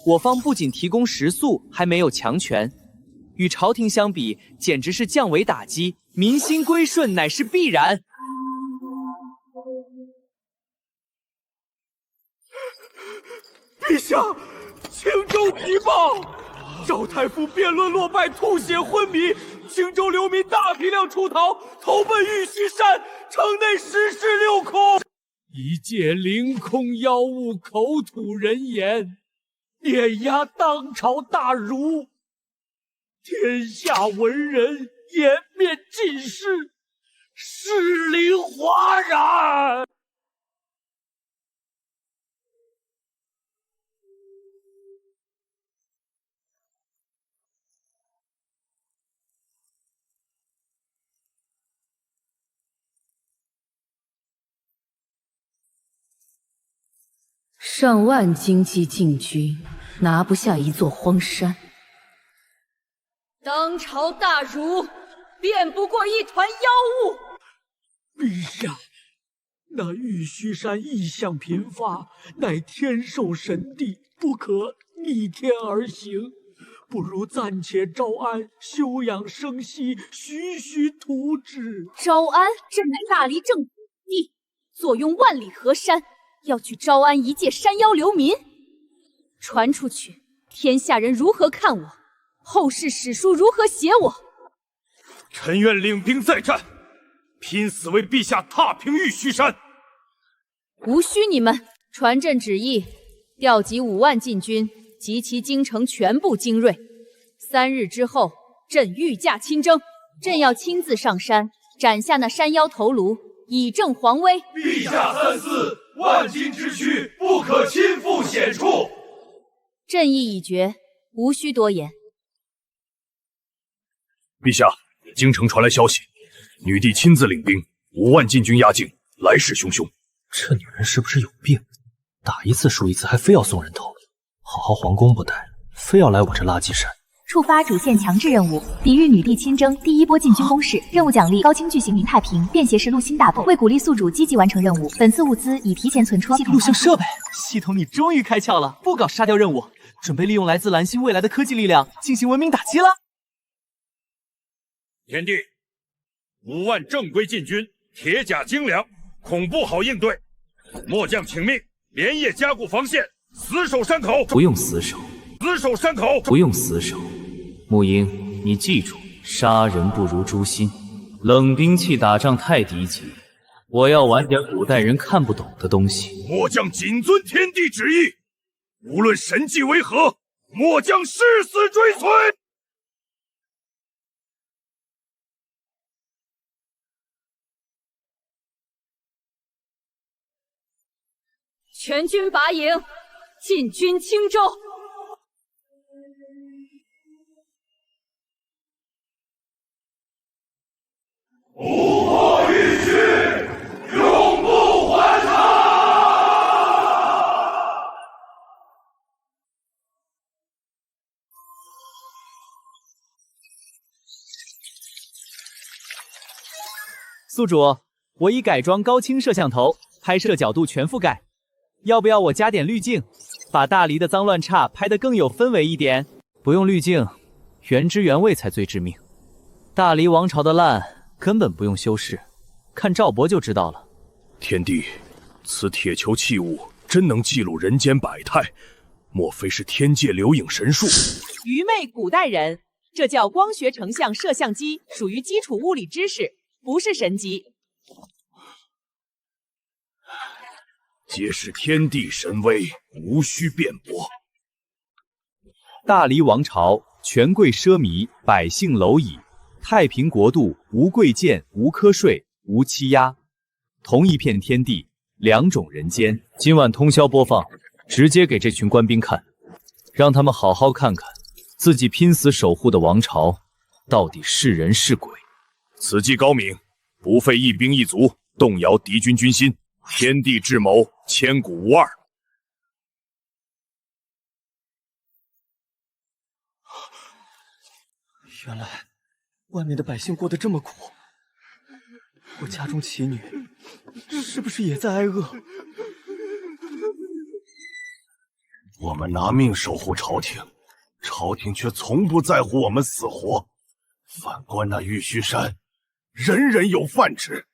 我方不仅提供食宿，还没有强权，与朝廷相比，简直是降维打击，民心归顺乃是必然。陛下，青州急报，赵太傅辩论落败，吐血昏迷，青州流民大批量出逃，投奔玉虚山，城内十室6空。一介凌空妖物，口吐人言，碾压当朝大儒，天下文人颜面尽失，士林哗然。上万精骑进军，拿不下一座荒山。当朝大儒，辩不过一团妖物。陛下，那玉虚山异象频发，乃天授神地，不可逆天而行。不如暂且招安，休养生息，徐图之。招安，朕乃大黎政府帝，坐拥万里河山，要去招安一介山妖流民，传出去，天下人如何看我？后世史书如何写我？臣愿领兵再战，拼死为陛下踏平玉虚山。无需你们，传朕旨意，调集5万禁军，集其京城全部精锐。3日之后，朕御驾亲征。朕要亲自上山，斩下那山妖头颅，以正皇威。陛下三思，万金之躯不可亲赴险处。朕意已决，无需多言。陛下，京城传来消息，女帝亲自领兵，5万禁军压境，来势汹汹。这女人是不是有病？打一次输一次，还非要送人头，好好皇宫不待，非要来我这垃圾山。触发主线强制任务，抵御女帝亲征第1波禁军攻势。任务奖励：高清巨型明太平，便携式陆星大泵。为鼓励宿主积极完成任务，本次物资已提前存储。陆星设备，系统你终于开窍了，不搞沙雕任务，准备利用来自蓝星未来的科技力量进行文明打击了。天帝，5万正规禁军，铁甲精良，恐不好应对。末将请命，连夜加固防线，死守山口。不用死守，死守山口。不用死守。木英，你记住，杀人不如诛心。冷兵器打仗太低级，我要玩点古代人看不懂的东西。末将谨遵天帝旨意，无论神迹为何，末将誓死追随。全军拔营，进军青州。不破玉虚，永不还朝。宿主，我已改装高清摄像头，拍摄角度全覆盖。要不要我加点滤镜，把大黎的脏乱差拍得更有氛围一点？不用滤镜，原汁原味才最致命。大黎王朝的烂根本不用修饰，看赵博就知道了。天帝，此铁球器物真能记录人间百态，莫非是天界留影神术？愚昧古代人，这叫光学成像摄像机，属于基础物理知识，不是神级。皆是天地神威，无需辩驳。大黎王朝权贵奢靡，百姓蝼蚁。太平国度无贵贱，无瞌睡，无欺压。同一片天地，两种人间。今晚通宵播放，直接给这群官兵看，让他们好好看看自己拼死守护的王朝到底是人是鬼。此计高明，不费一兵一卒，动摇敌军军心。天地智谋，千古无二。原来外面的百姓过得这么苦，我家中妻女是不是也在挨饿？我们拿命守护朝廷，朝廷却从不在乎我们死活。反观那玉虚山，人人有饭吃。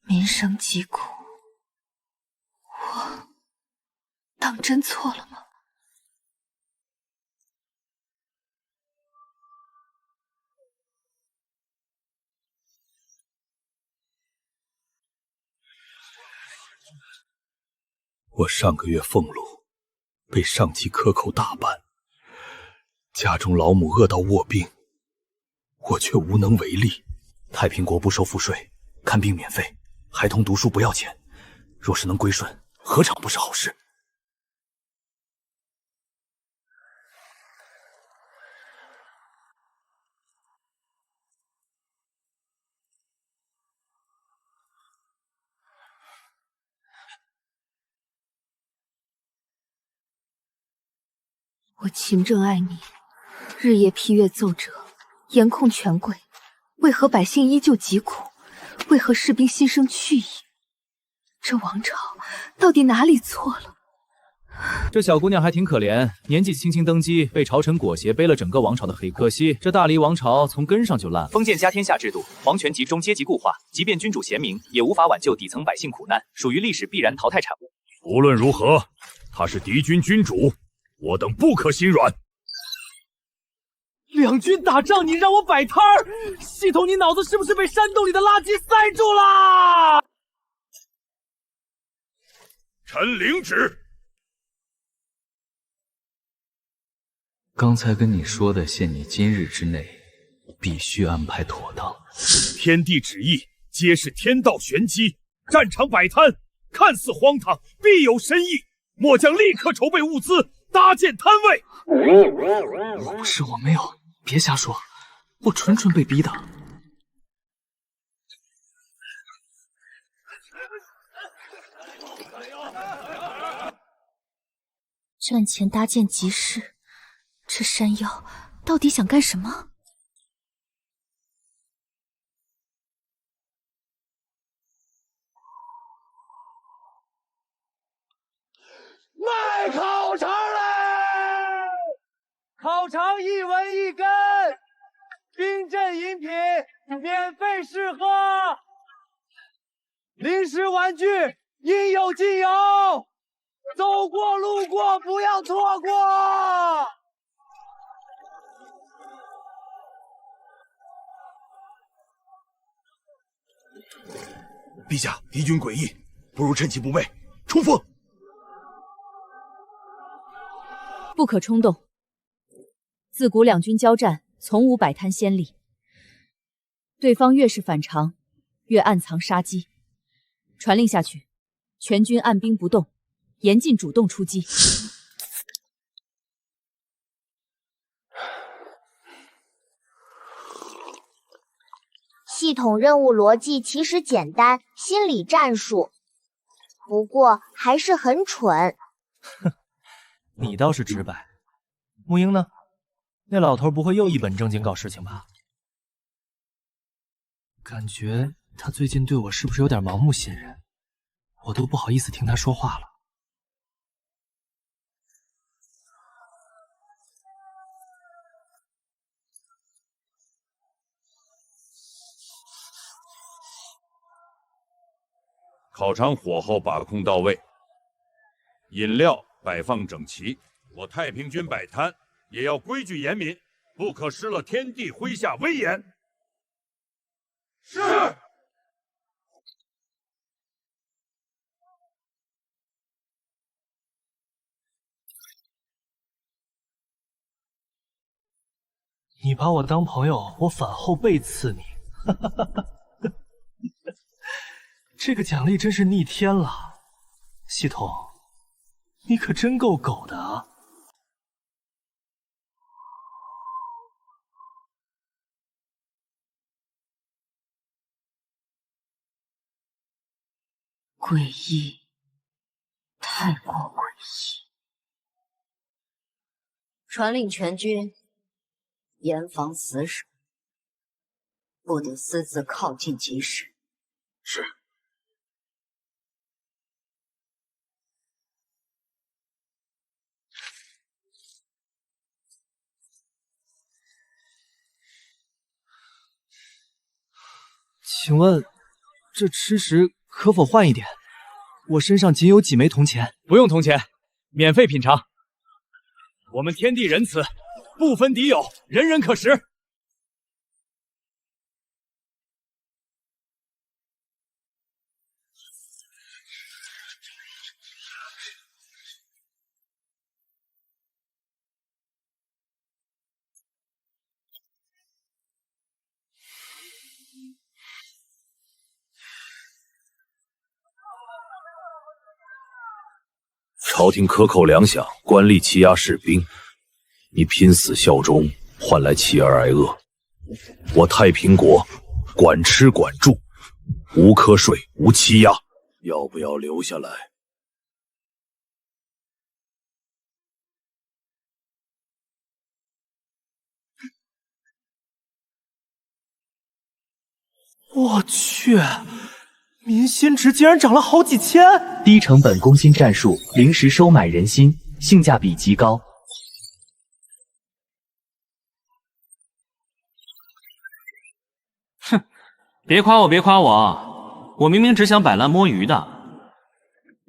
民生疾苦，我当真错了吗？我上个月俸禄被上级克扣大半，家中老母饿到卧病，我却无能为力。太平国不收赋税，看病免费，孩童读书不要钱，若是能归顺，何尝不是好事？我秦政爱你，日夜批阅奏折，严控权贵，为何百姓依旧疾苦？为何士兵心生去意？这王朝到底哪里错了？这小姑娘还挺可怜，年纪轻轻登基，被朝臣裹挟，背了整个王朝的黑。可惜这大黎王朝从根上就烂了。封建加天下制度，皇权集中，阶级固化，即便君主贤明，也无法挽救底层百姓苦难，属于历史必然淘汰产物。无论如何，他是敌军君主，我等不可心软。两军打仗，你让我摆摊儿？系统，你脑子是不是被山洞里的垃圾塞住了？臣领旨。刚才跟你说的，限你今日之内必须安排妥当。天地旨意皆是天道玄机，战场摆摊看似荒唐，必有深意。末将立刻筹备物资，搭建摊位。不是，我没有，别瞎说，我纯被逼的。战前搭建集市，这山妖到底想干什么？卖烤肠嘞！烤肠一文一根，冰镇饮品免费试喝，零食玩具应有尽有，走过路过不要错过。陛下，敌军诡异，不如趁其不备，冲锋！不可冲动。自古两军交战，从无摆摊先例。对方越是反常，越暗藏杀机。传令下去，全军按兵不动，严禁主动出击。系统任务逻辑其实简单，心理战术，不过还是很蠢。哼，你倒是直白。木英呢？那老头不会又一本正经搞事情吧？感觉他最近对我是不是有点盲目信任？我都不好意思听他说话了。烤肠火候把控到位，饮料摆放整齐。我太平军摆摊也要规矩严明，不可失了天地麾下威严。是。你把我当朋友，我反后背刺你。这个奖励真是逆天了，系统，你可真够狗的啊！诡异，太过诡异。传令全军严防死守，不得私自靠近集市。是。请问，这吃食可否换一点？我身上仅有几枚铜钱。不用铜钱，免费品尝。我们天地仁慈，不分敌友，人人可食。朝廷克扣粮饷，官吏欺压士兵，你拼死效忠，换来妻儿挨饿。我太平国管吃管住，无瞌睡，无欺压，要不要留下来？我去，民心值竟然涨了好几千！低成本攻心战术，临时收买人心，性价比极高。哼，别夸我，别夸我，我明明只想摆烂摸鱼的，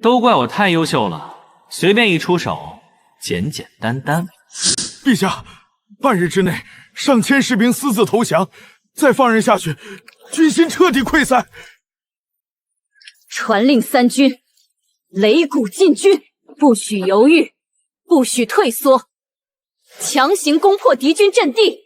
都怪我太优秀了，随便一出手，简简单单。陛下，半日之内，上千士兵私自投降，再放任下去，军心彻底溃散。传令三军，擂鼓进军，不许犹豫，不许退缩，强行攻破敌军阵地。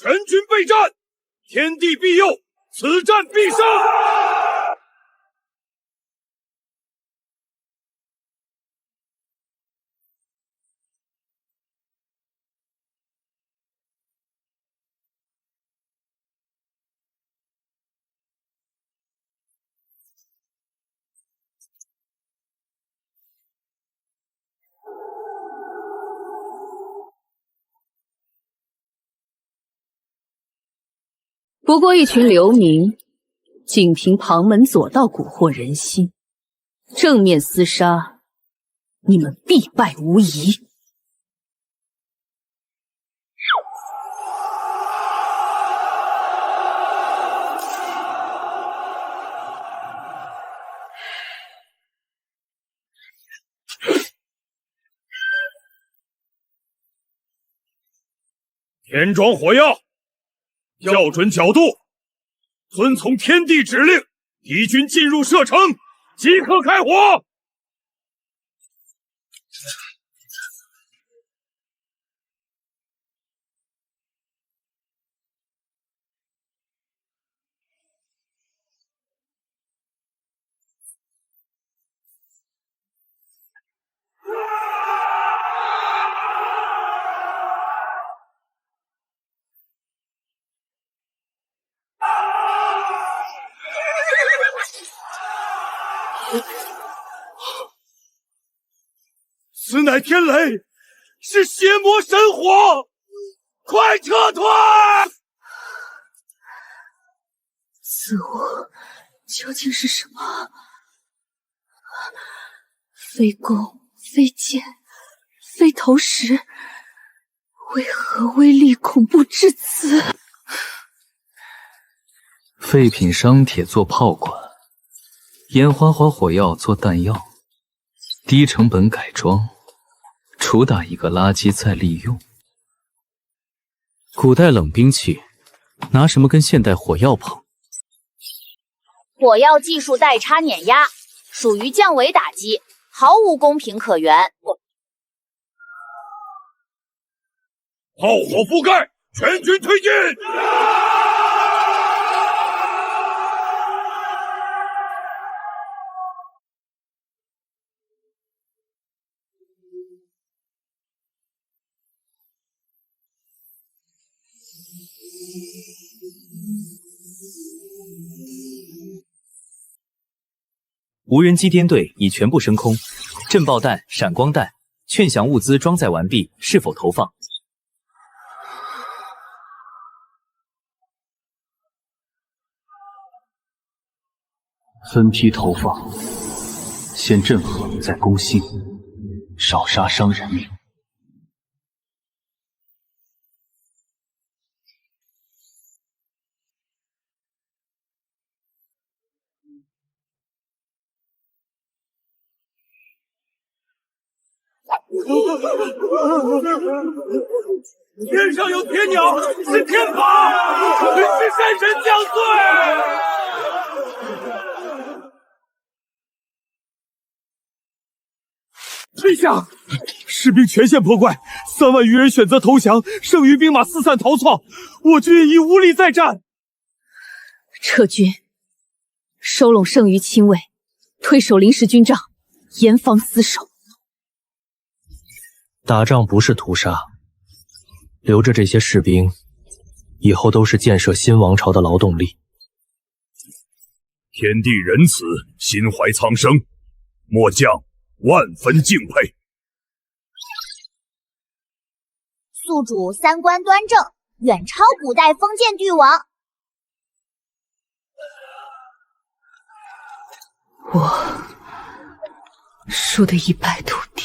全军备战，天地庇佑，此战必胜！不过一群流民，仅凭旁门左道蛊惑人心，正面厮杀，你们必败无疑。填装火药，校准角度，遵从天地指令，敌军进入射程，即刻开火！此乃天雷，是邪魔神火，快撤退！此物究竟是什么？非弓，非箭，非投石，为何威力恐怖至此？废品商铁做炮管，烟花花火药做弹药，低成本改装，主打一个垃圾再利用。古代冷兵器，拿什么跟现代火药碰？火药技术代差碾压，属于降维打击，毫无公平可言。炮火覆盖，全军推进！无人机颠队已全部升空，震爆弹、闪光弹、劝降物资装载完毕，是否投放？分批投放，先震慑，再攻心，少杀伤人命。天上有铁鸟，是天法，是山神降罪。陛下，士兵全线破怪，3万余人选择投降，剩余兵马四散逃窜，我军已无力再战。撤军，收拢剩余亲卫，退守临时军帐，严防死守。打仗不是屠杀，留着这些士兵，以后都是建设新王朝的劳动力。天地仁慈，心怀苍生，末将万分敬佩。宿主三观端正，远超古代封建帝王。我输得一败涂地。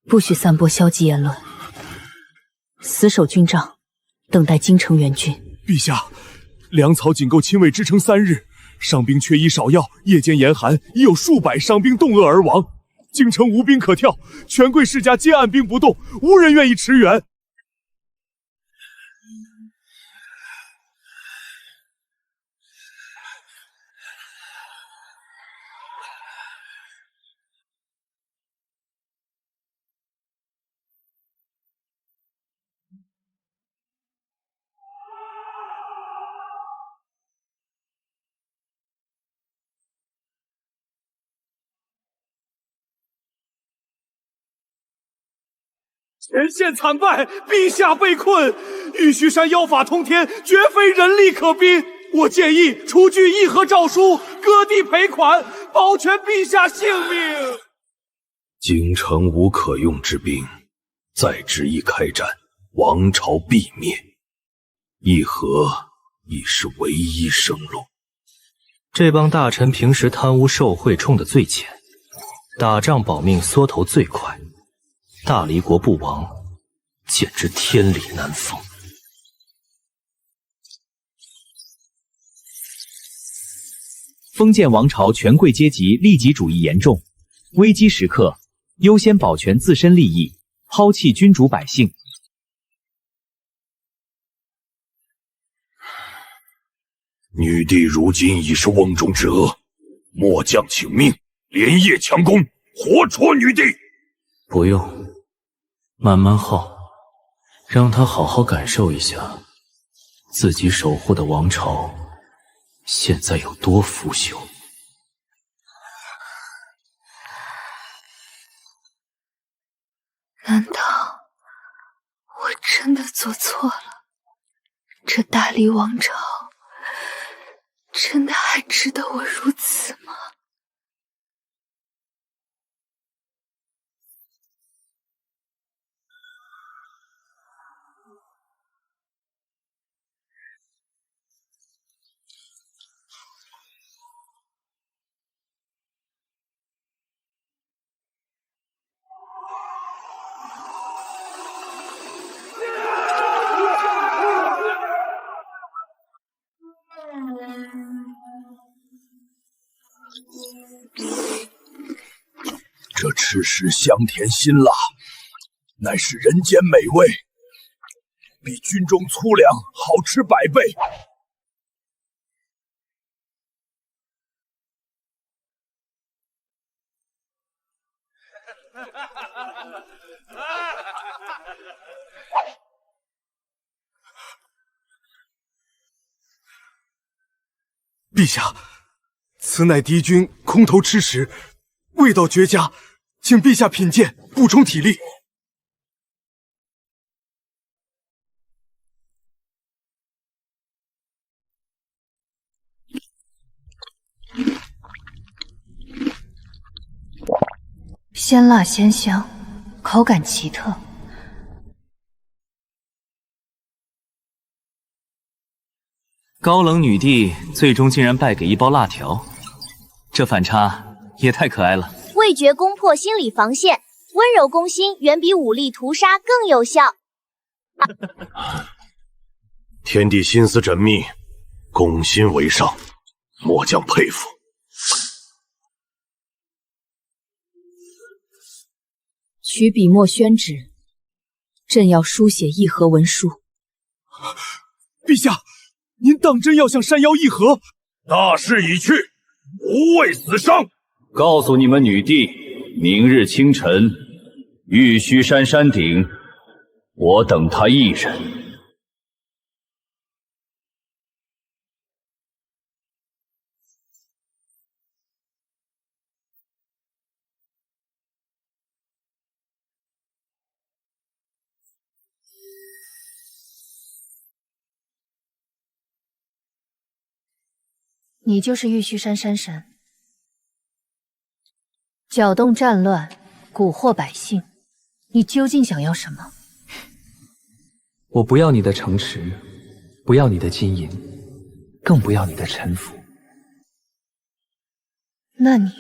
不许散播消极言论，死守军帐，等待京城援军。陛下，粮草仅够亲卫支撑3日，伤兵缺医少药，夜间严寒，已有数百伤兵冻饿而亡。京城无兵可跳，权贵世家皆按兵不动，无人愿意驰援。前线惨败，陛下被困，玉虚山妖法通天，绝非人力可逼。我建议出具议和诏书，割地赔款，保全陛下性命。京城无可用之兵，再执意开战，王朝必灭。议和已是唯一生路。这帮大臣平时贪污受贿冲得最浅，打仗保命缩头最快。大离国不亡，简直天理难逢。封建王朝权贵阶级利己主义严重，危机时刻优先保全自身利益，抛弃君主百姓。女帝如今已是瓮中之蛾，末将请命，连夜强攻，活捉女帝。不用，慢慢耗，让他好好感受一下自己守护的王朝现在有多腐朽。难道我真的做错了？这大理王朝真的还值得我如此吗？这吃食香甜辛辣，乃是人间美味，比军中粗粮好吃100倍。陛下，此乃敌军空投吃食，味道绝佳，请陛下品鉴，补充体力。鲜辣鲜香，口感奇特。高冷女帝最终竟然败给一包辣条，这反差也太可爱了。味觉攻破心理防线，温柔攻心远比武力屠杀更有效。天帝心思缜密，攻心为上，末将佩服。取笔墨宣旨，朕要书写议和文书。陛下，您当真要向山妖议和？大势已去，无谓死伤。告诉你们女帝，明日清晨，玉虚山山顶，我等他一人。你就是玉虚山山神，搅动战乱，蛊惑百姓，你究竟想要什么？我不要你的城池，不要你的金银，更不要你的臣服。那你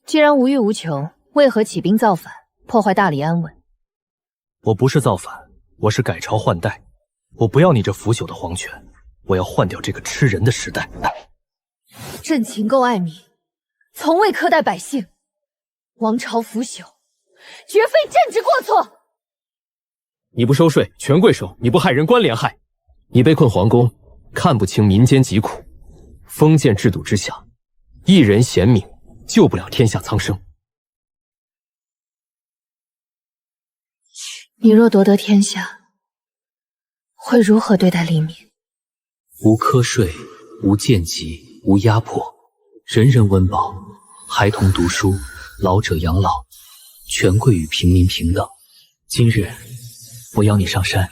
既然无欲无求，为何起兵造反，破坏大理安稳？我不是造反，我是改朝换代。我不要你这腐朽的皇权，我要换掉这个吃人的时代。朕情够爱民，从未苛待百姓。王朝腐朽，绝非朕之过错。你不收税，权贵收；你不害人，官廉害。你被困皇宫，看不清民间疾苦。封建制度之下，一人贤明，救不了天下苍生。你若夺得天下，会如何对待黎民？无瞌睡，无间疾，无压迫，人人温饱，孩童读书，老者养老，权贵与平民平等。今日，我邀你上山，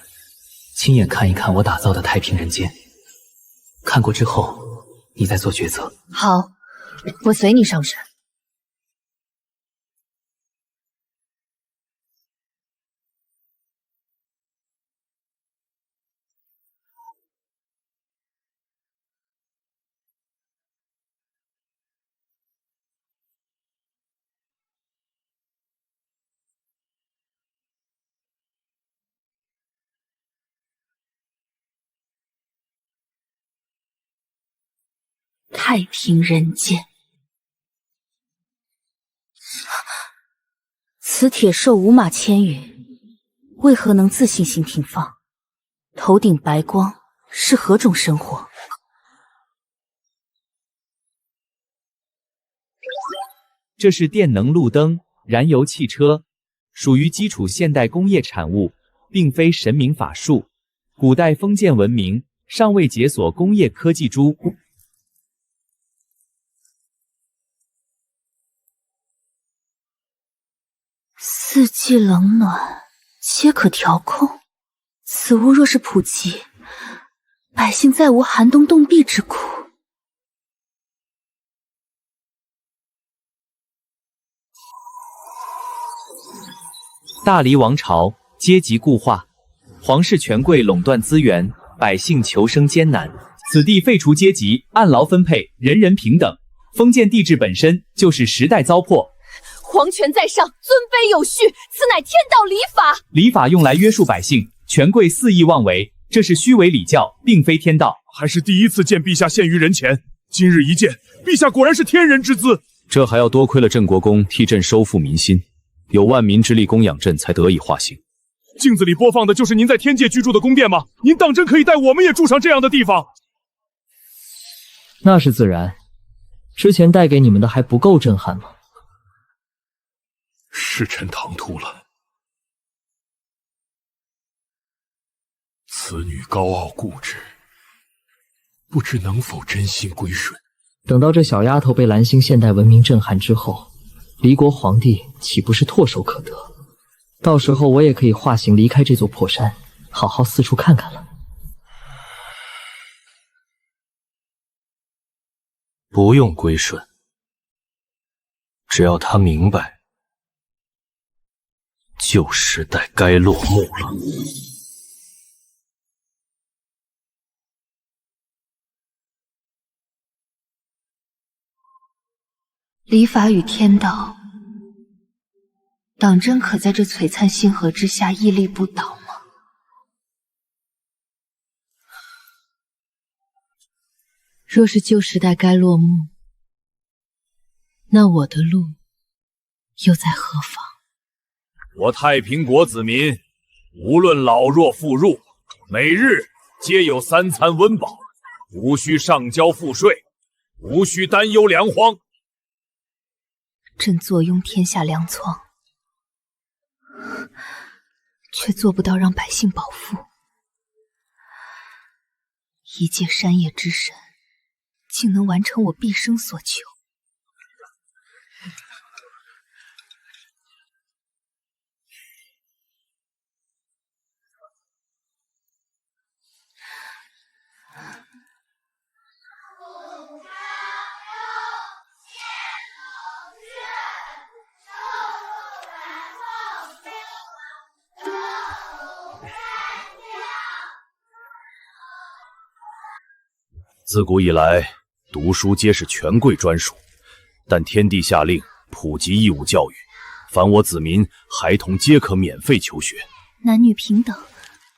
亲眼看一看我打造的太平人间。看过之后，你再做决策。好，我随你上山。太平人间，此铁兽无马千羽，为何能自信心平放？头顶白光是何种生活？这是电能路灯、燃油汽车，属于基础现代工业产物，并非神明法术。古代封建文明尚未解锁工业科技珠。四季冷暖皆可调控，此物若是普及，百姓再无寒冬冻毙之苦。大黎王朝阶级固化，皇室权贵垄断资源，百姓求生艰难。此地废除阶级，按劳分配，人人平等。封建帝制本身就是时代糟粕。皇权在上，尊卑有序，此乃天道礼法。礼法用来约束百姓，权贵肆意妄为，这是虚伪礼教，并非天道。还是第一次见陛下陷于人前，今日一见，陛下果然是天人之姿。这还要多亏了镇国公替朕收复民心，有万民之力供养朕，才得以化形。镜子里播放的就是您在天界居住的宫殿吗？您当真可以带我们也住上这样的地方？那是自然，之前带给你们的还不够震撼吗？是臣唐突了。此女高傲固执，不知能否真心归顺。等到这小丫头被蓝星现代文明震撼之后，离国皇帝岂不是唾手可得？到时候我也可以化形离开这座破山，好好四处看看了。不用归顺，只要他明白，旧时代该落幕了。礼法与天道，党真可在这璀璨星河之下屹立不倒吗？若是旧时代该落幕，那我的路又在何方？我太平国子民，无论老弱妇孺，每日皆有3餐温饱，无需上交赋税，无需担忧粮荒。朕坐拥天下粮仓，却做不到让百姓饱腹。一介山野之神，竟能完成我毕生所求。自古以来，读书皆是权贵专属，但天帝下令普及义务教育，凡我子民，孩童皆可免费求学，男女平等，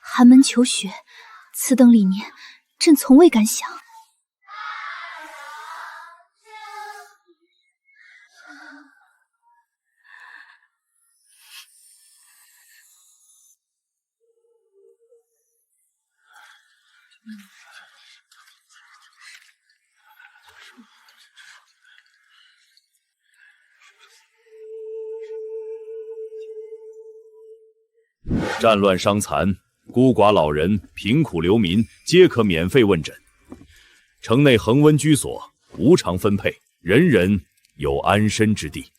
寒门求学，此等理念，朕从未敢想。战乱伤残、孤寡老人、贫苦流民皆可免费问诊。城内恒温居所无偿分配，人人有安身之地。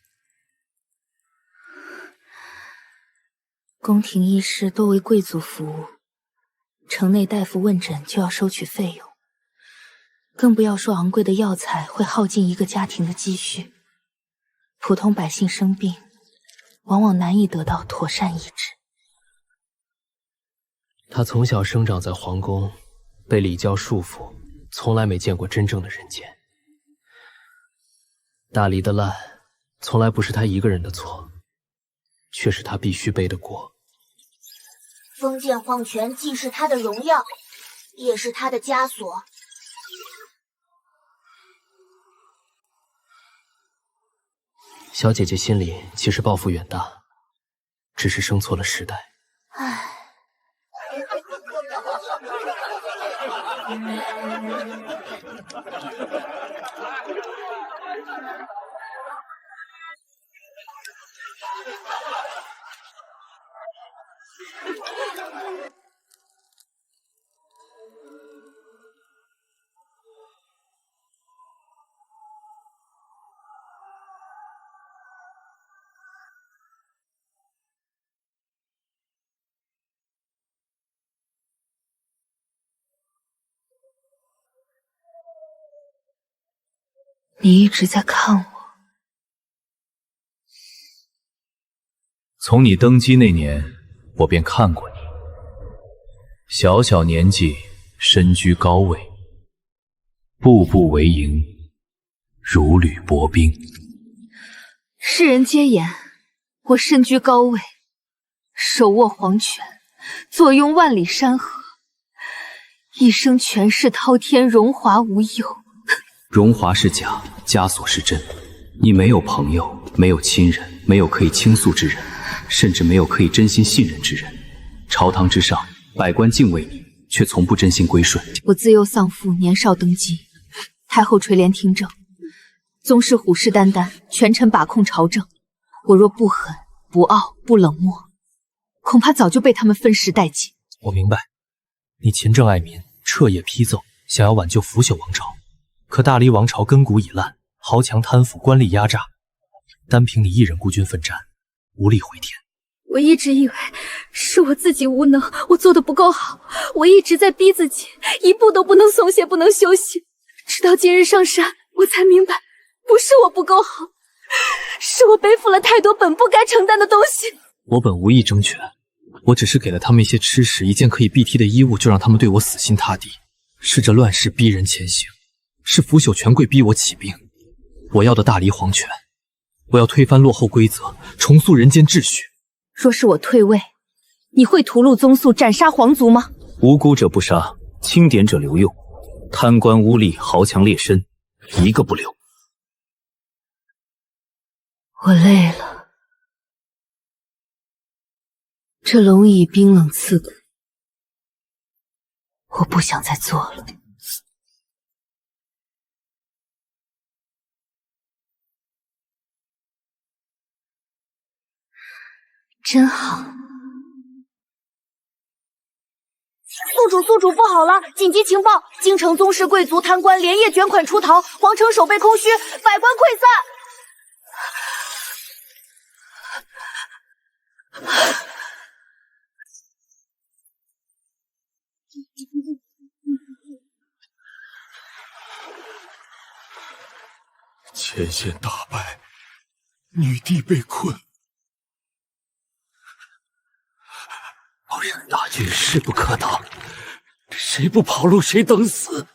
宫廷医师多为贵族服务，城内大夫问诊就要收取费用，更不要说昂贵的药材会耗尽一个家庭的积蓄。普通百姓生病，往往难以得到妥善医治。他从小生长在皇宫，被礼教束缚，从来没见过真正的人间。大黎的烂，从来不是他一个人的错，却是他必须背的锅。封建皇权既是他的荣耀，也是他的枷锁。小姐姐心里其实抱负远大，只是生错了时代。唉。你一直在看我。从你登基那年，我便看过你。小小年纪，身居高位，步步为营，如履薄冰。世人皆言我身居高位，手握皇权，坐拥万里山河，一生权势滔天，荣华无忧。荣华是假，枷锁是真。你没有朋友，没有亲人，没有可以倾诉之人，甚至没有可以真心信任之人。朝堂之上，百官敬畏你，却从不真心归顺。我自幼丧父，年少登基，太后垂帘听政，宗室虎视眈眈，权臣把控朝政。我若不狠、不傲、不冷漠，恐怕早就被他们分食殆尽。我明白，你勤政爱民，彻夜批奏，想要挽救腐朽王朝。可大黎王朝根骨已烂，豪强贪腐，官吏压榨，单凭你一人孤军奋战，无力回天。我一直以为是我自己无能，我做的不够好，我一直在逼自己，一步都不能松懈，不能休息。直到今日上山，我才明白，不是我不够好，是我背负了太多本不该承担的东西。我本无意争权，我只是给了他们一些吃食，一件可以蔽体的衣物，就让他们对我死心塌地。是这乱世逼人前行，是腐朽权贵逼我起兵。我要的大黎皇权，我要推翻落后规则，重塑人间秩序。若是我退位，你会屠戮宗宿，斩杀皇族吗？无辜者不杀，清点者留用。贪官污吏、豪强劣绅，一个不留。我累了，这龙椅冰冷刺骨，我不想再做了。真好。宿主，不好了！紧急情报，京城宗室贵族贪官连夜卷款出逃，皇城守备空虚，百官溃散。前线大败，女帝被困。傲山大军势不可挡，谁不跑路谁等死。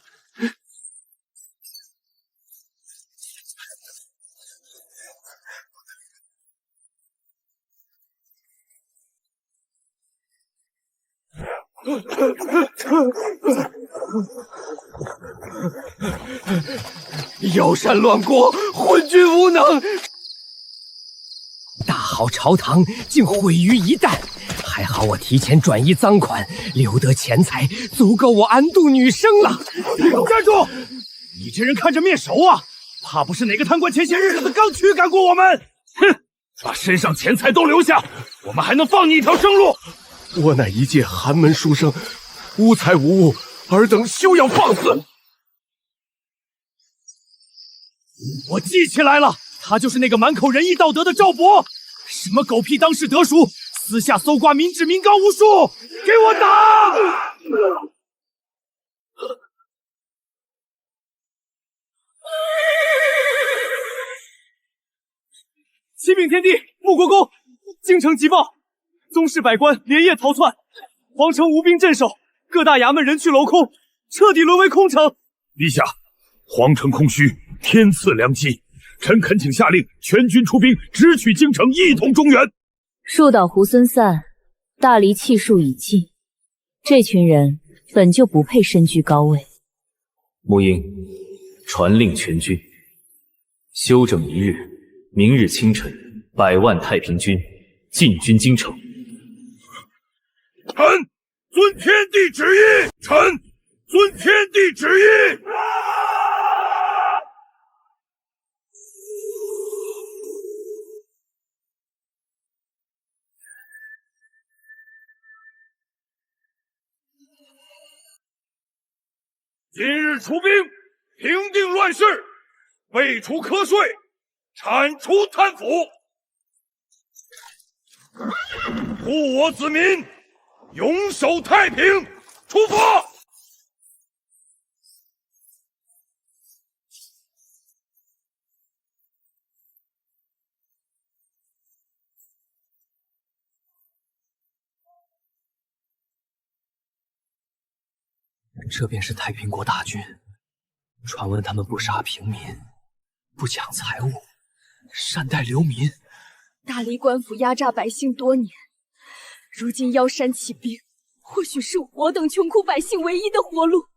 妖山乱国，昏君无能，大好朝堂竟毁于一旦。还好我提前转移赃款，留得钱财，足够我安度女生了。站住！你这人看着面熟啊，怕不是哪个贪官前些日子刚驱赶过我们？哼，把身上钱财都留下，我们还能放你一条生路。我乃一介寒门书生，无才无物，尔等休要放肆！我记起来了，他就是那个满口仁义道德的赵博，什么狗屁当世得赎，私下搜刮民脂民膏无数，给我打！启禀天帝，穆国公，京城急报，宗室百官连夜逃窜，皇城无兵镇守，各大衙门人去楼空，彻底沦为空城。陛下，皇城空虚，天赐良机，臣恳请下令，全军出兵，直取京城，一统中原。树倒猢狲散，大黎气数已尽，这群人本就不配身居高位。沐英，传令全军休整一日，明日清晨，100万太平军进军京城。臣遵天地旨意，臣遵天地旨意。今日出兵，平定乱世，废除苛税，铲除贪腐，护我子民，永守太平。出发！这便是太平国大军。传闻他们不杀平民，不抢财物，善待流民。大黎官府压榨百姓多年，如今妖山起兵，或许是我等穷苦百姓唯一的活路。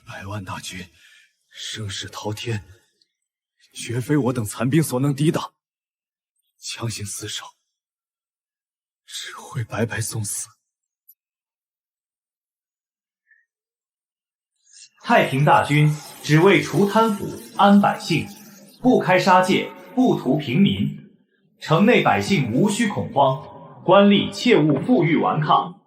100万大军，声势滔天，绝非我等残兵所能抵挡。强行死守，只会白白送死。太平大军只为除贪腐、安百姓，不开杀戒，不屠平民。城内百姓无需恐慌，官吏切勿负隅顽抗。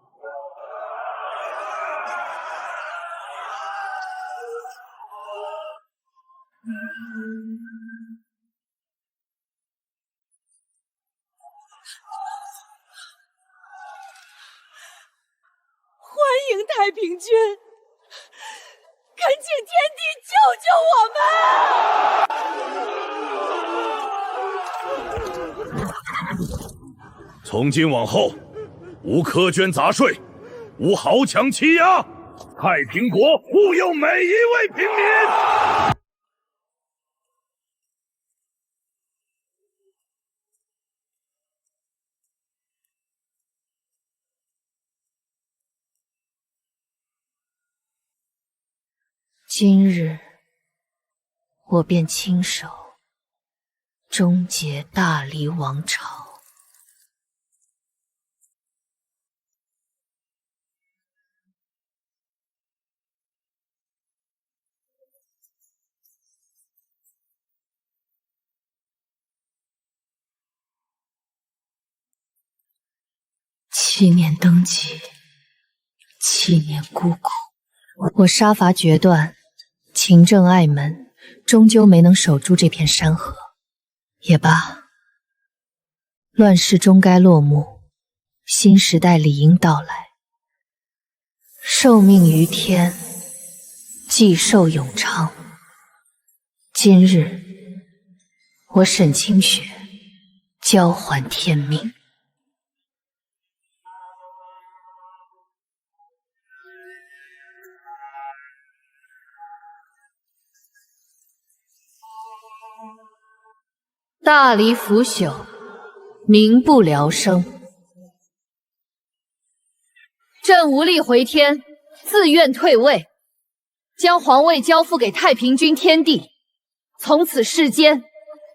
平君，恳请天帝救救我们！从今往后，无苛捐杂税，无豪强欺压，太平国护佑每一位平民。今日，我便亲手终结大黎王朝。7年登基，7年孤苦，我杀伐决断，勤政爱门，终究没能守住这片山河。也罢，乱世终该落幕，新时代理应到来。受命于天，既寿永昌。今日，我沈清雪交还天命。大黎腐朽，民不聊生。朕无力回天，自愿退位，将皇位交付给太平君天帝。从此世间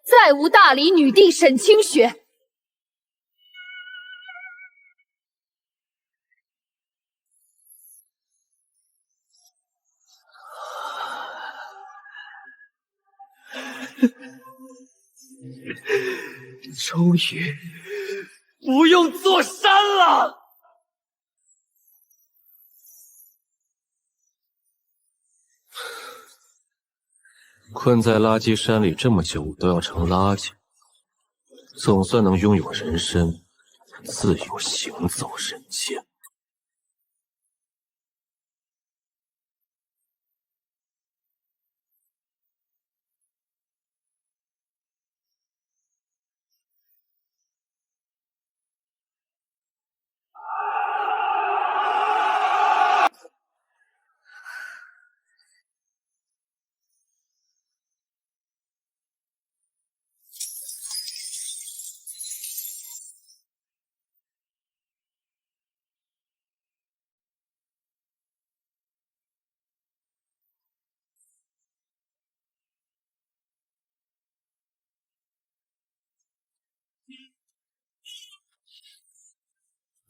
再无大黎女帝沈清雪。终于不用坐山了。困在垃圾山里这么久，都要成垃圾，总算能拥有人身，自由行走人间。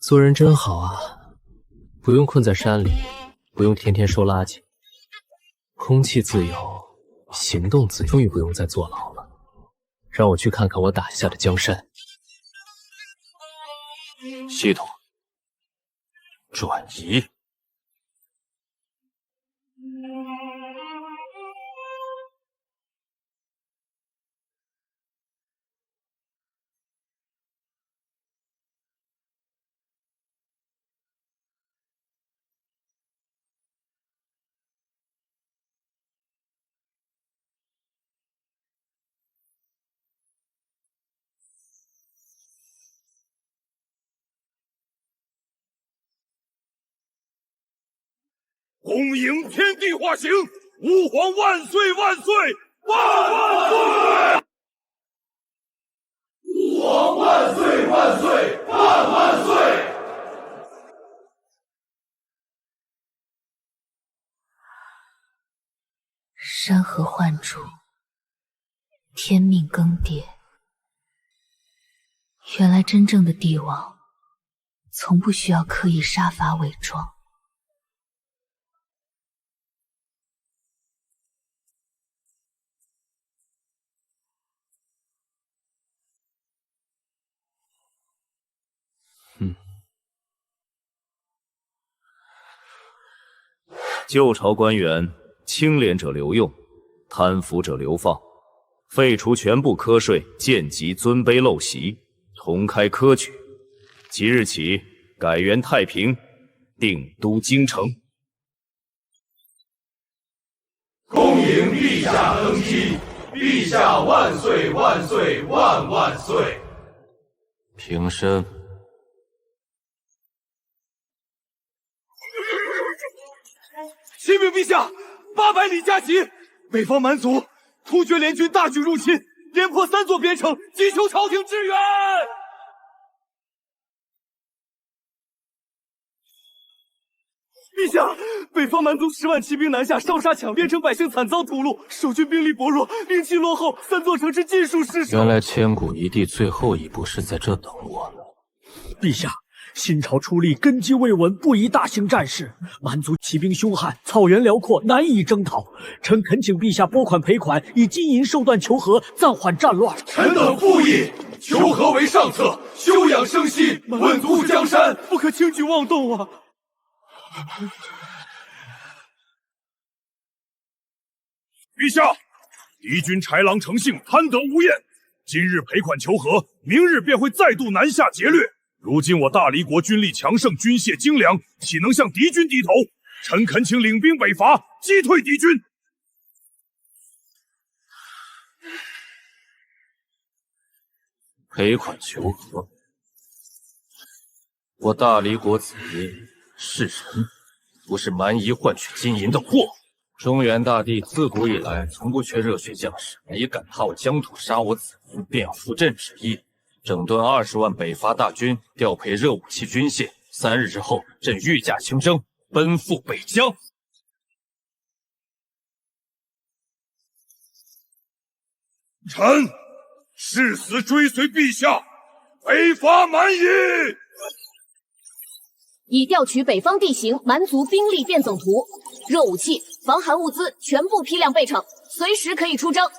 做人真好啊，不用困在山里，不用天天收垃圾，空气自由，行动自由，终于不用再坐牢了。让我去看看我打下的江山。系统转移。恭迎天地化形，吾皇万岁万岁万万岁！吾皇万岁万岁万万岁！山河换主，天命更迭。原来真正的帝王，从不需要刻意杀伐伪装。旧朝官员，清廉者留用，贪腐者流放，废除全部科税、贱籍、尊卑陋习，重开科举。即日起改元太平，定都京城，迎陛下登基，陛下万岁万岁万万岁！平身。启禀陛下，800里加急，北方蛮族突厥联军大举入侵，连破3座边城，急求朝廷支援。陛下，北方蛮族10万骑兵南下，烧杀抢边城，百姓惨遭屠戮，守军兵力薄弱，兵器落后，3座城池尽数失守。原来千古一帝最后一步是在这等我呢。陛下，新朝初立，根基未稳，不宜大兴战事。蛮族骑兵凶悍，草原辽阔，难以征讨。臣恳请陛下拨款赔款，以金银寿缎求和，暂缓战乱。臣等附议，求和为上策，休养生息，稳固江山，不可轻举妄动啊！陛下，敌军豺狼成性，贪得无厌。今日赔款求和，明日便会再度南下劫掠。如今我大黎国军力强盛，军械精良，岂能向敌军低头？臣恳请领兵北伐，击退敌军。赔款求和，我大黎国子民是人，不是蛮夷换取金银的货。中原大地自古以来从不缺热血将士，你敢踏我疆土，杀我子民，便要负朕旨意，整顿20万北伐大军，调配热武器军械。3日之后，朕御驾亲征，奔赴北疆。臣誓死追随陛下，北伐蛮夷。已调取北方地形、蛮族兵力变总图，热武器、防寒物资全部批量备称，随时可以出征。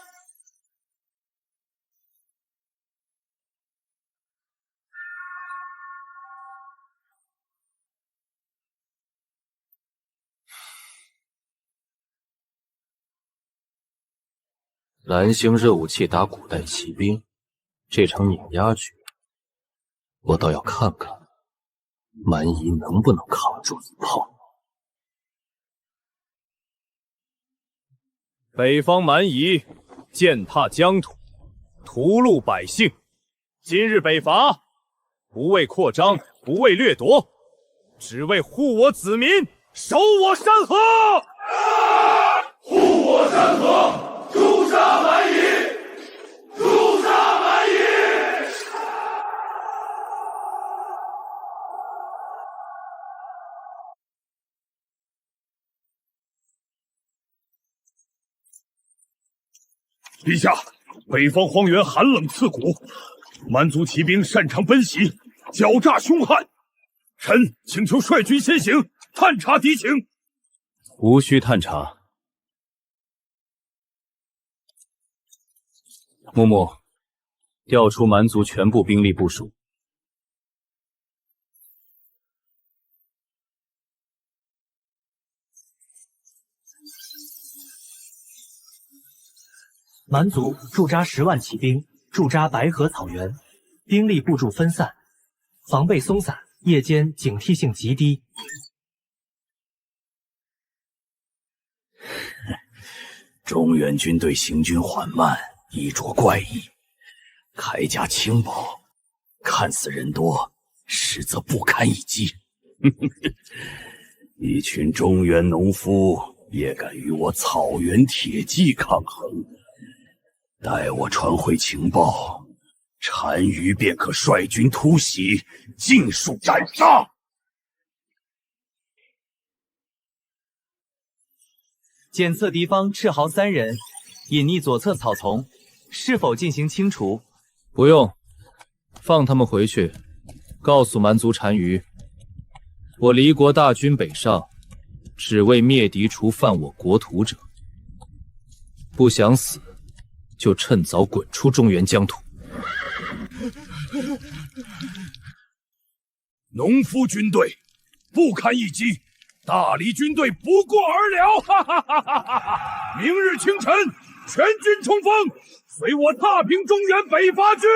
蓝星热武器打古代骑兵，这场碾压局，我倒要看看蛮夷能不能扛住一炮。北方蛮夷践踏疆土，屠戮百姓。今日北伐，不为扩张，不为掠夺，只为护我子民，守我山河。护我山河，诛杀蛮夷，诛杀蛮夷！陛下，北方荒原寒冷刺骨，蛮族骑兵擅长奔袭，狡诈凶悍。臣请求率军先行，探查敌情。无需探查。木木，调出蛮族全部兵力部署。蛮族驻扎10万骑兵，驻扎白河草原，兵力部署分散，防备松散，夜间警惕性极低。中原军队行军缓慢，衣着怪异，铠甲轻薄，看似人多，实则不堪一击。一群中原农夫也敢与我草原铁骑抗衡？待我传回情报，单于便可率军突袭，尽数斩杀。检测敌方赤豪3人，隐匿左侧草丛，是否进行清除？不用，放他们回去。告诉蛮族单于，我黎国大军北上，只为灭敌除犯我国土者。不想死，就趁早滚出中原疆土。农夫军队不堪一击，大黎军队不过而了。哈哈哈哈哈哈！明日清晨，全军冲锋，随我踏平中原北伐军。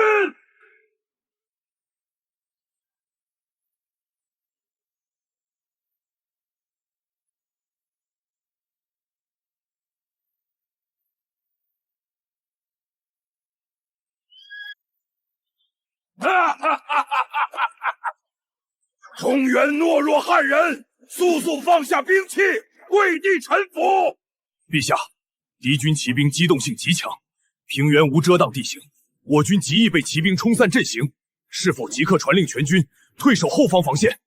中原懦弱汉人，速速放下兵器，跪地臣服。陛下，敌军骑兵机动性极强，平原无遮挡地形，我军极易被骑兵冲散阵型，是否即刻传令全军退守后方防线？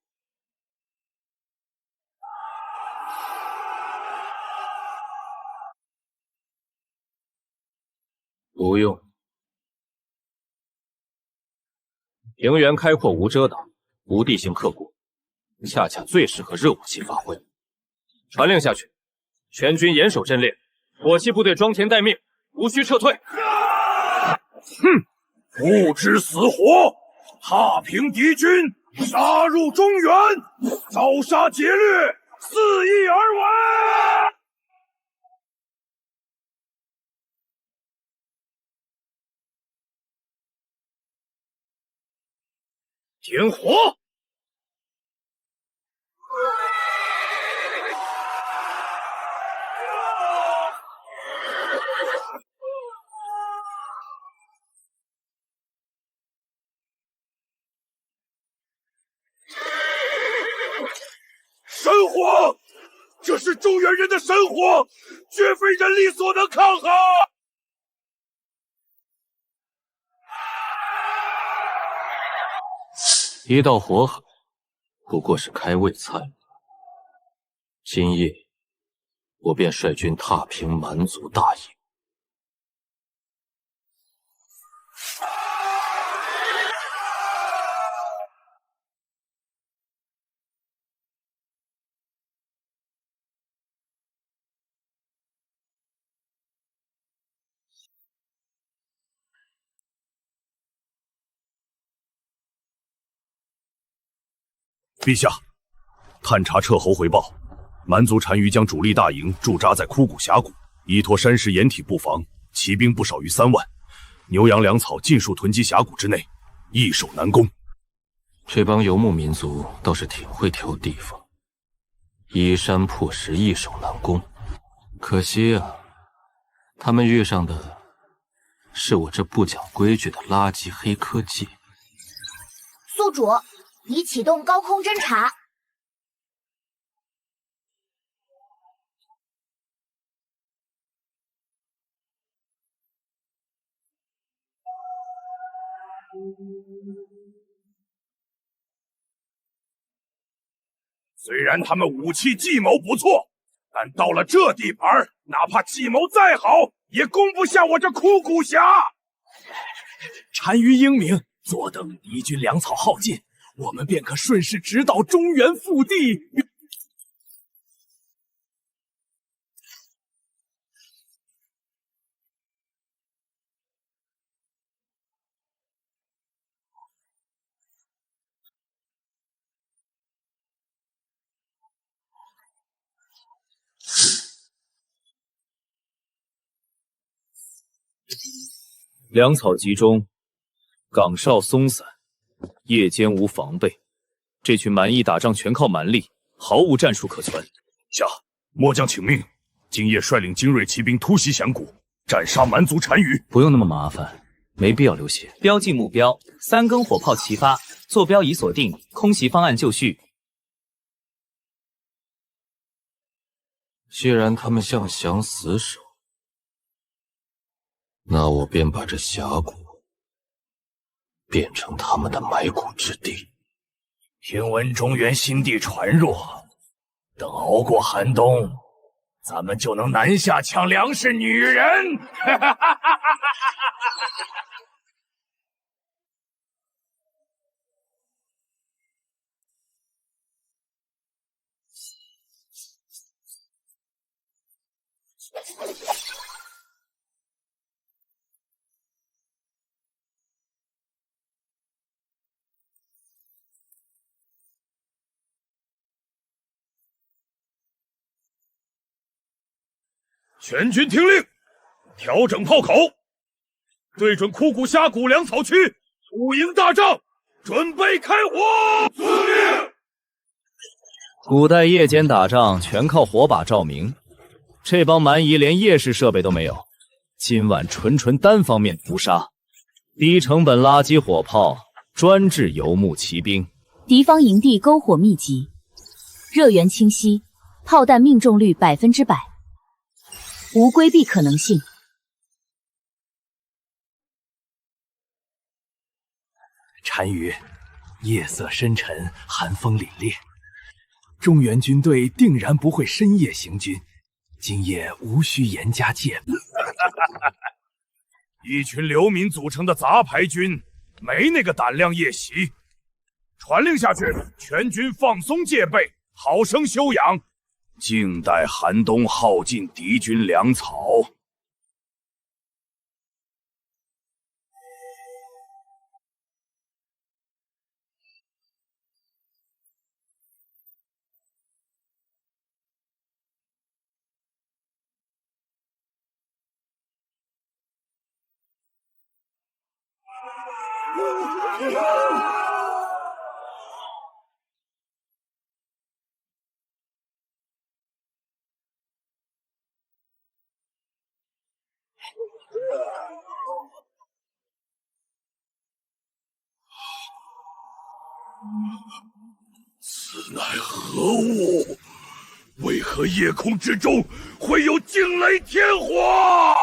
不用。平原开阔无遮挡，无地形刻骨，恰恰最适合热武器发挥。传令下去，全军严守阵列，火器部队装填待命，无需撤退。哼，不知死活！踏平敌军，杀入中原，遭杀劫掠，肆意而为。点火！神火，这是中原人的神火，绝非人力所能抗衡。一道火海，不过是开胃菜。今夜，我便率军踏平蛮族大营。陛下，探查彻侯回报，蛮族单于将主力大营驻扎在枯骨峡谷，依托山势掩体布防，骑兵不少于3万，牛羊粮草尽数囤积峡谷之内，易守难攻。这帮游牧民族倒是挺会挑地方，依山破石，易守难攻。可惜啊，他们遇上的是我这不讲规矩的垃圾黑科技。宿主，已启动高空侦察。虽然他们武器计谋不错，但到了这地盘，哪怕计谋再好，也攻不下我这枯骨峡。单于英明，坐等敌军粮草耗尽，我们便可顺势直捣中原腹地。粮草集中，岗哨松散，夜间无防备，这群蛮夷打仗全靠蛮力，毫无战术可传。下，末将请命，今夜率领精锐骑兵突袭峡谷，斩杀蛮族单于。不用那么麻烦，没必要流血。标记目标，3根火炮齐发，坐标已锁定，空袭方案就绪。既然他们向降死守，那我便把这峡谷变成他们的埋骨之地。听闻中原新地传弱，等熬过寒冬，咱们就能南下抢粮食、女人。全军听令，调整炮口，对准枯骨峡谷粮草区，驻营大帐，准备开火。遵命。古代夜间打仗全靠火把照明，这帮蛮夷连夜视设备都没有，今晚纯单方面屠杀，低成本垃圾火炮专治游牧骑兵。敌方营地篝火密集，热源清晰，炮弹命中率100%，无规避可能性。单于，夜色深沉，寒风凛冽，中原军队定然不会深夜行军，今夜无需严加戒备。一群流民组成的杂牌军，没那个胆量夜袭。传令下去，全军放松戒备，好生休养，静待寒冬耗尽敌军粮草。此乃何物？为何夜空之中会有惊雷天火？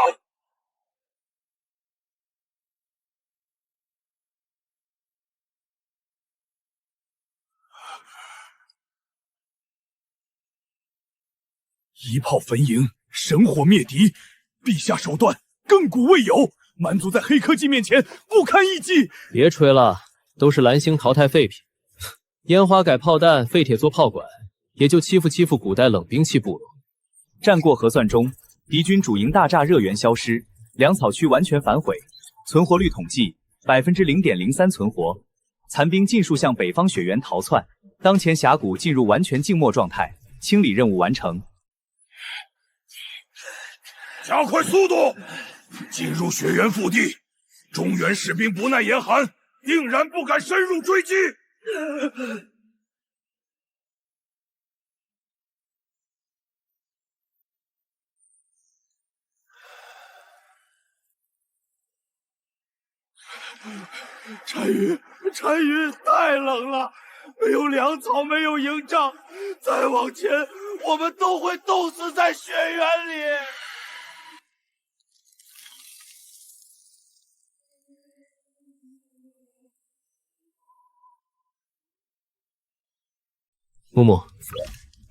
一炮焚营，神火灭敌，陛下手段亘古未有，蛮族在黑科技面前不堪一击。别吹了，都是蓝星淘汰废品，烟花改炮弹，废铁做炮管，也就欺负古代冷兵器部落。战过核算中，敌军主营大栅热源消失，粮草区完全反毁，存活率统计0.03%存活，残兵尽数向北方雪原逃窜。当前峡谷进入完全静默状态，清理任务完成。加快速度，进入雪原腹地。中原士兵不耐严寒，定然不敢深入追击。单于，太冷了，没有粮草，没有营帐，再往前，我们都会冻死在雪原里。木木，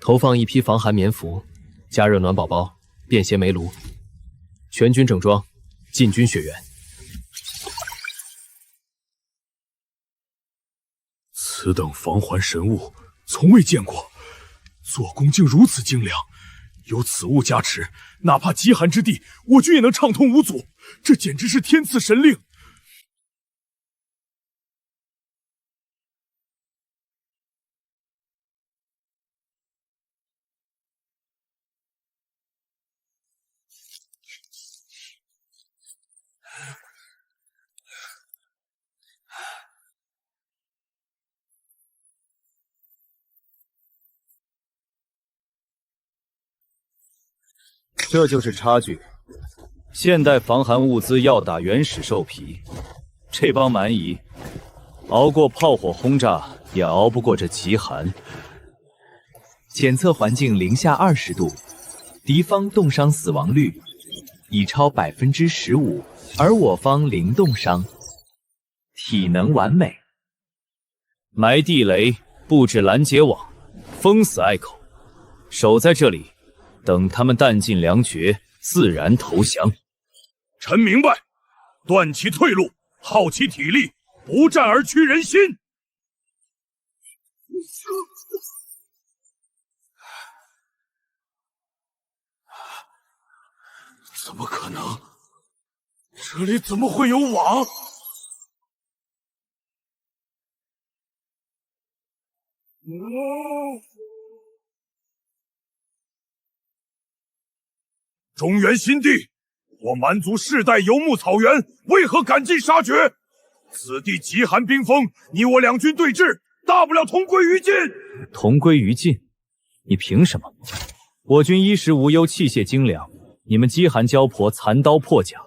投放一批防寒棉服，加热暖宝宝，便携煤炉，全军整装，进军雪原。此等防寒神物，从未见过，做工竟如此精良。有此物加持，哪怕极寒之地，我军也能畅通无阻。这简直是天赐神令。这就是差距。现代防寒物资要打原始兽皮，这帮蛮夷熬过炮火轰炸，也熬不过这极寒。检测环境-20度，敌方冻伤死亡率已超15%，而我方零冻伤，体能完美。埋地雷，布置拦截网，封死隘口，守在这里。等他们弹尽粮绝，自然投降。臣明白，断其退路，耗其体力，不战而屈人心。怎么可能？这里怎么会有网？中原新地，我蛮族世代游牧草原，为何赶尽杀绝？此地极寒冰封，你我两军对峙，大不了同归于尽。同归于尽？你凭什么？我军衣食无忧，器械精良，你们饥寒交迫，残刀破甲。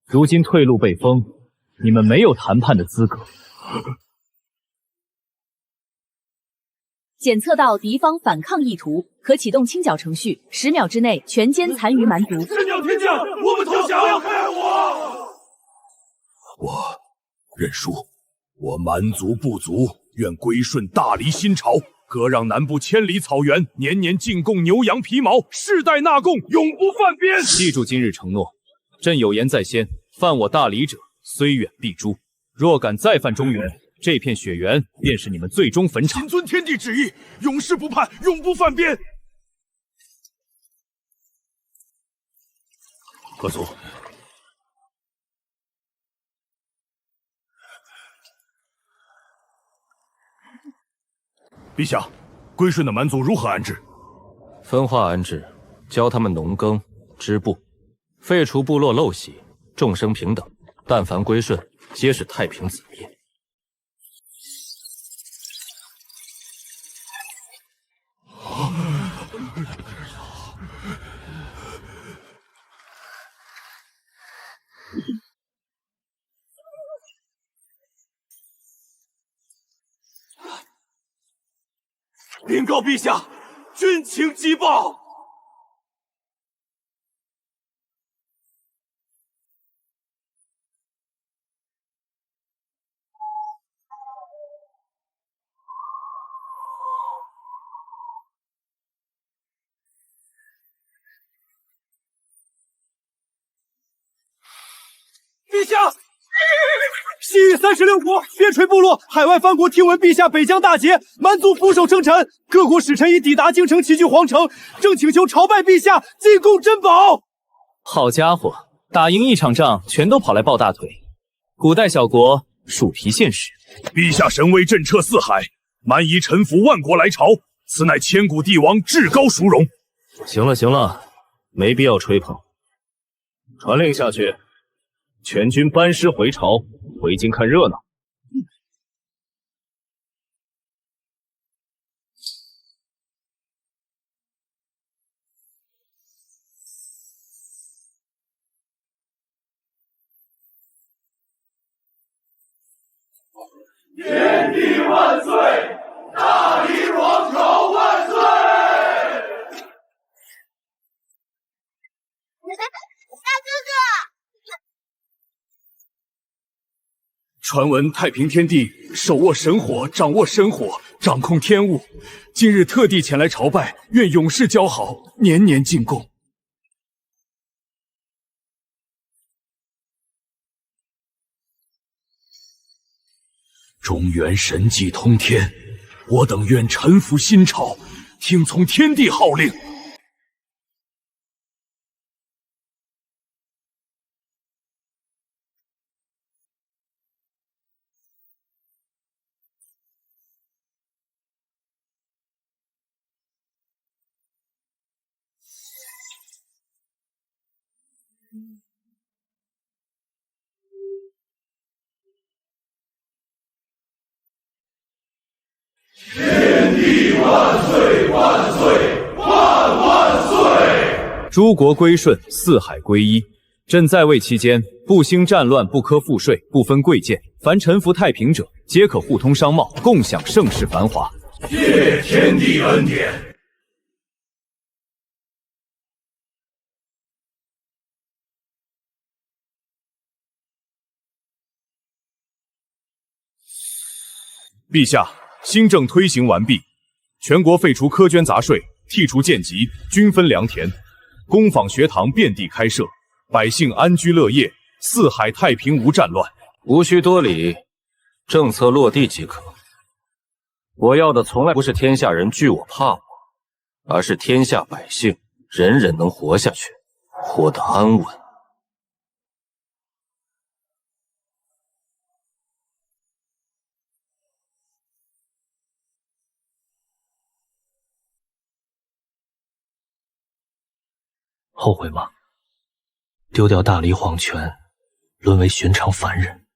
如今退路被封，你们没有谈判的资格。检测到敌方反抗意图，可启动清剿程序，10秒之内全歼残余蛮族。神鸟天降，我们投降！不要害我！我认输，我蛮族部族愿归顺大黎新朝，割让南部千里草原，年年进贡牛羊皮毛，世代纳贡，永不犯边。记住今日承诺，朕有言在先，犯我大黎者，虽远必诛。若敢再犯中原，这片雪原便是你们最终坟场。谨遵天地旨意，永世不叛，永不犯边。何族，陛下，归顺的蛮族如何安置？分化安置，教他们农耕、织布，废除部落陋习，众生平等。但凡归顺，皆是太平子民。禀告陛下，军情急报。陛下，西域36国边陲部落海外藩国听闻陛下北疆大捷，蛮族俯首称臣，各国使臣已抵达京城齐聚皇城，正请求朝拜陛下，进贡珍宝。好家伙，打赢一场仗，全都跑来抱大腿。古代小国鼠皮现实。陛下神威震彻四海，蛮夷臣服万国来朝，此乃千古帝王至高殊荣。行了行了，没必要吹捧。传令下去，全军班师回朝，回京看热闹。天地万岁，大黎王朝万岁！大哥哥。传闻太平天帝手握神火，掌握神火，掌控天物。今日特地前来朝拜，愿永世交好，年年进贡。中原神迹通天，我等愿臣服新朝，听从天帝号令。天地万岁万岁万万岁！诸国归顺，四海归一。朕在位期间，不兴战乱，不苛赋税，不分贵贱，凡臣服太平者，皆可互通商贸，共享盛世繁华。谢天地恩典。陛下，新政推行完毕，全国废除苛捐杂税，剔除贱籍，均分良田，工坊学堂遍地开设，百姓安居乐业，四海太平无战乱。无需多礼，政策落地即可。我要的从来不是天下人惧我怕我，而是天下百姓人人能活下去，活得安稳。后悔吗？丢掉大黎皇权，沦为寻常凡人。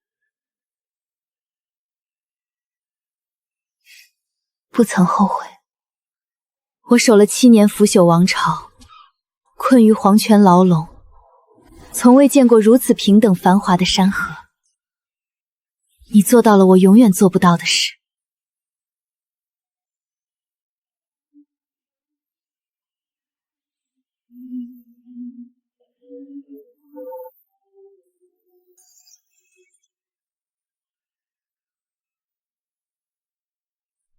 不曾后悔。我守了7年腐朽王朝，困于皇权牢笼，从未见过如此平等繁华的山河。你做到了我永远做不到的事。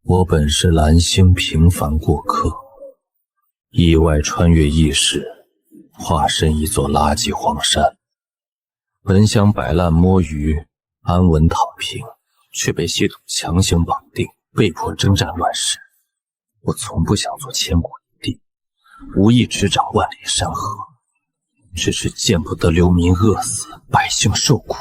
我本是蓝星平凡过客，意外穿越异世，化身一座垃圾荒山。本想摆烂摸鱼，安稳躺平，却被系统强行绑定，被迫征战乱世。我从不想做千古一帝，无意执掌万里山河，只是见不得流民饿死，百姓受苦。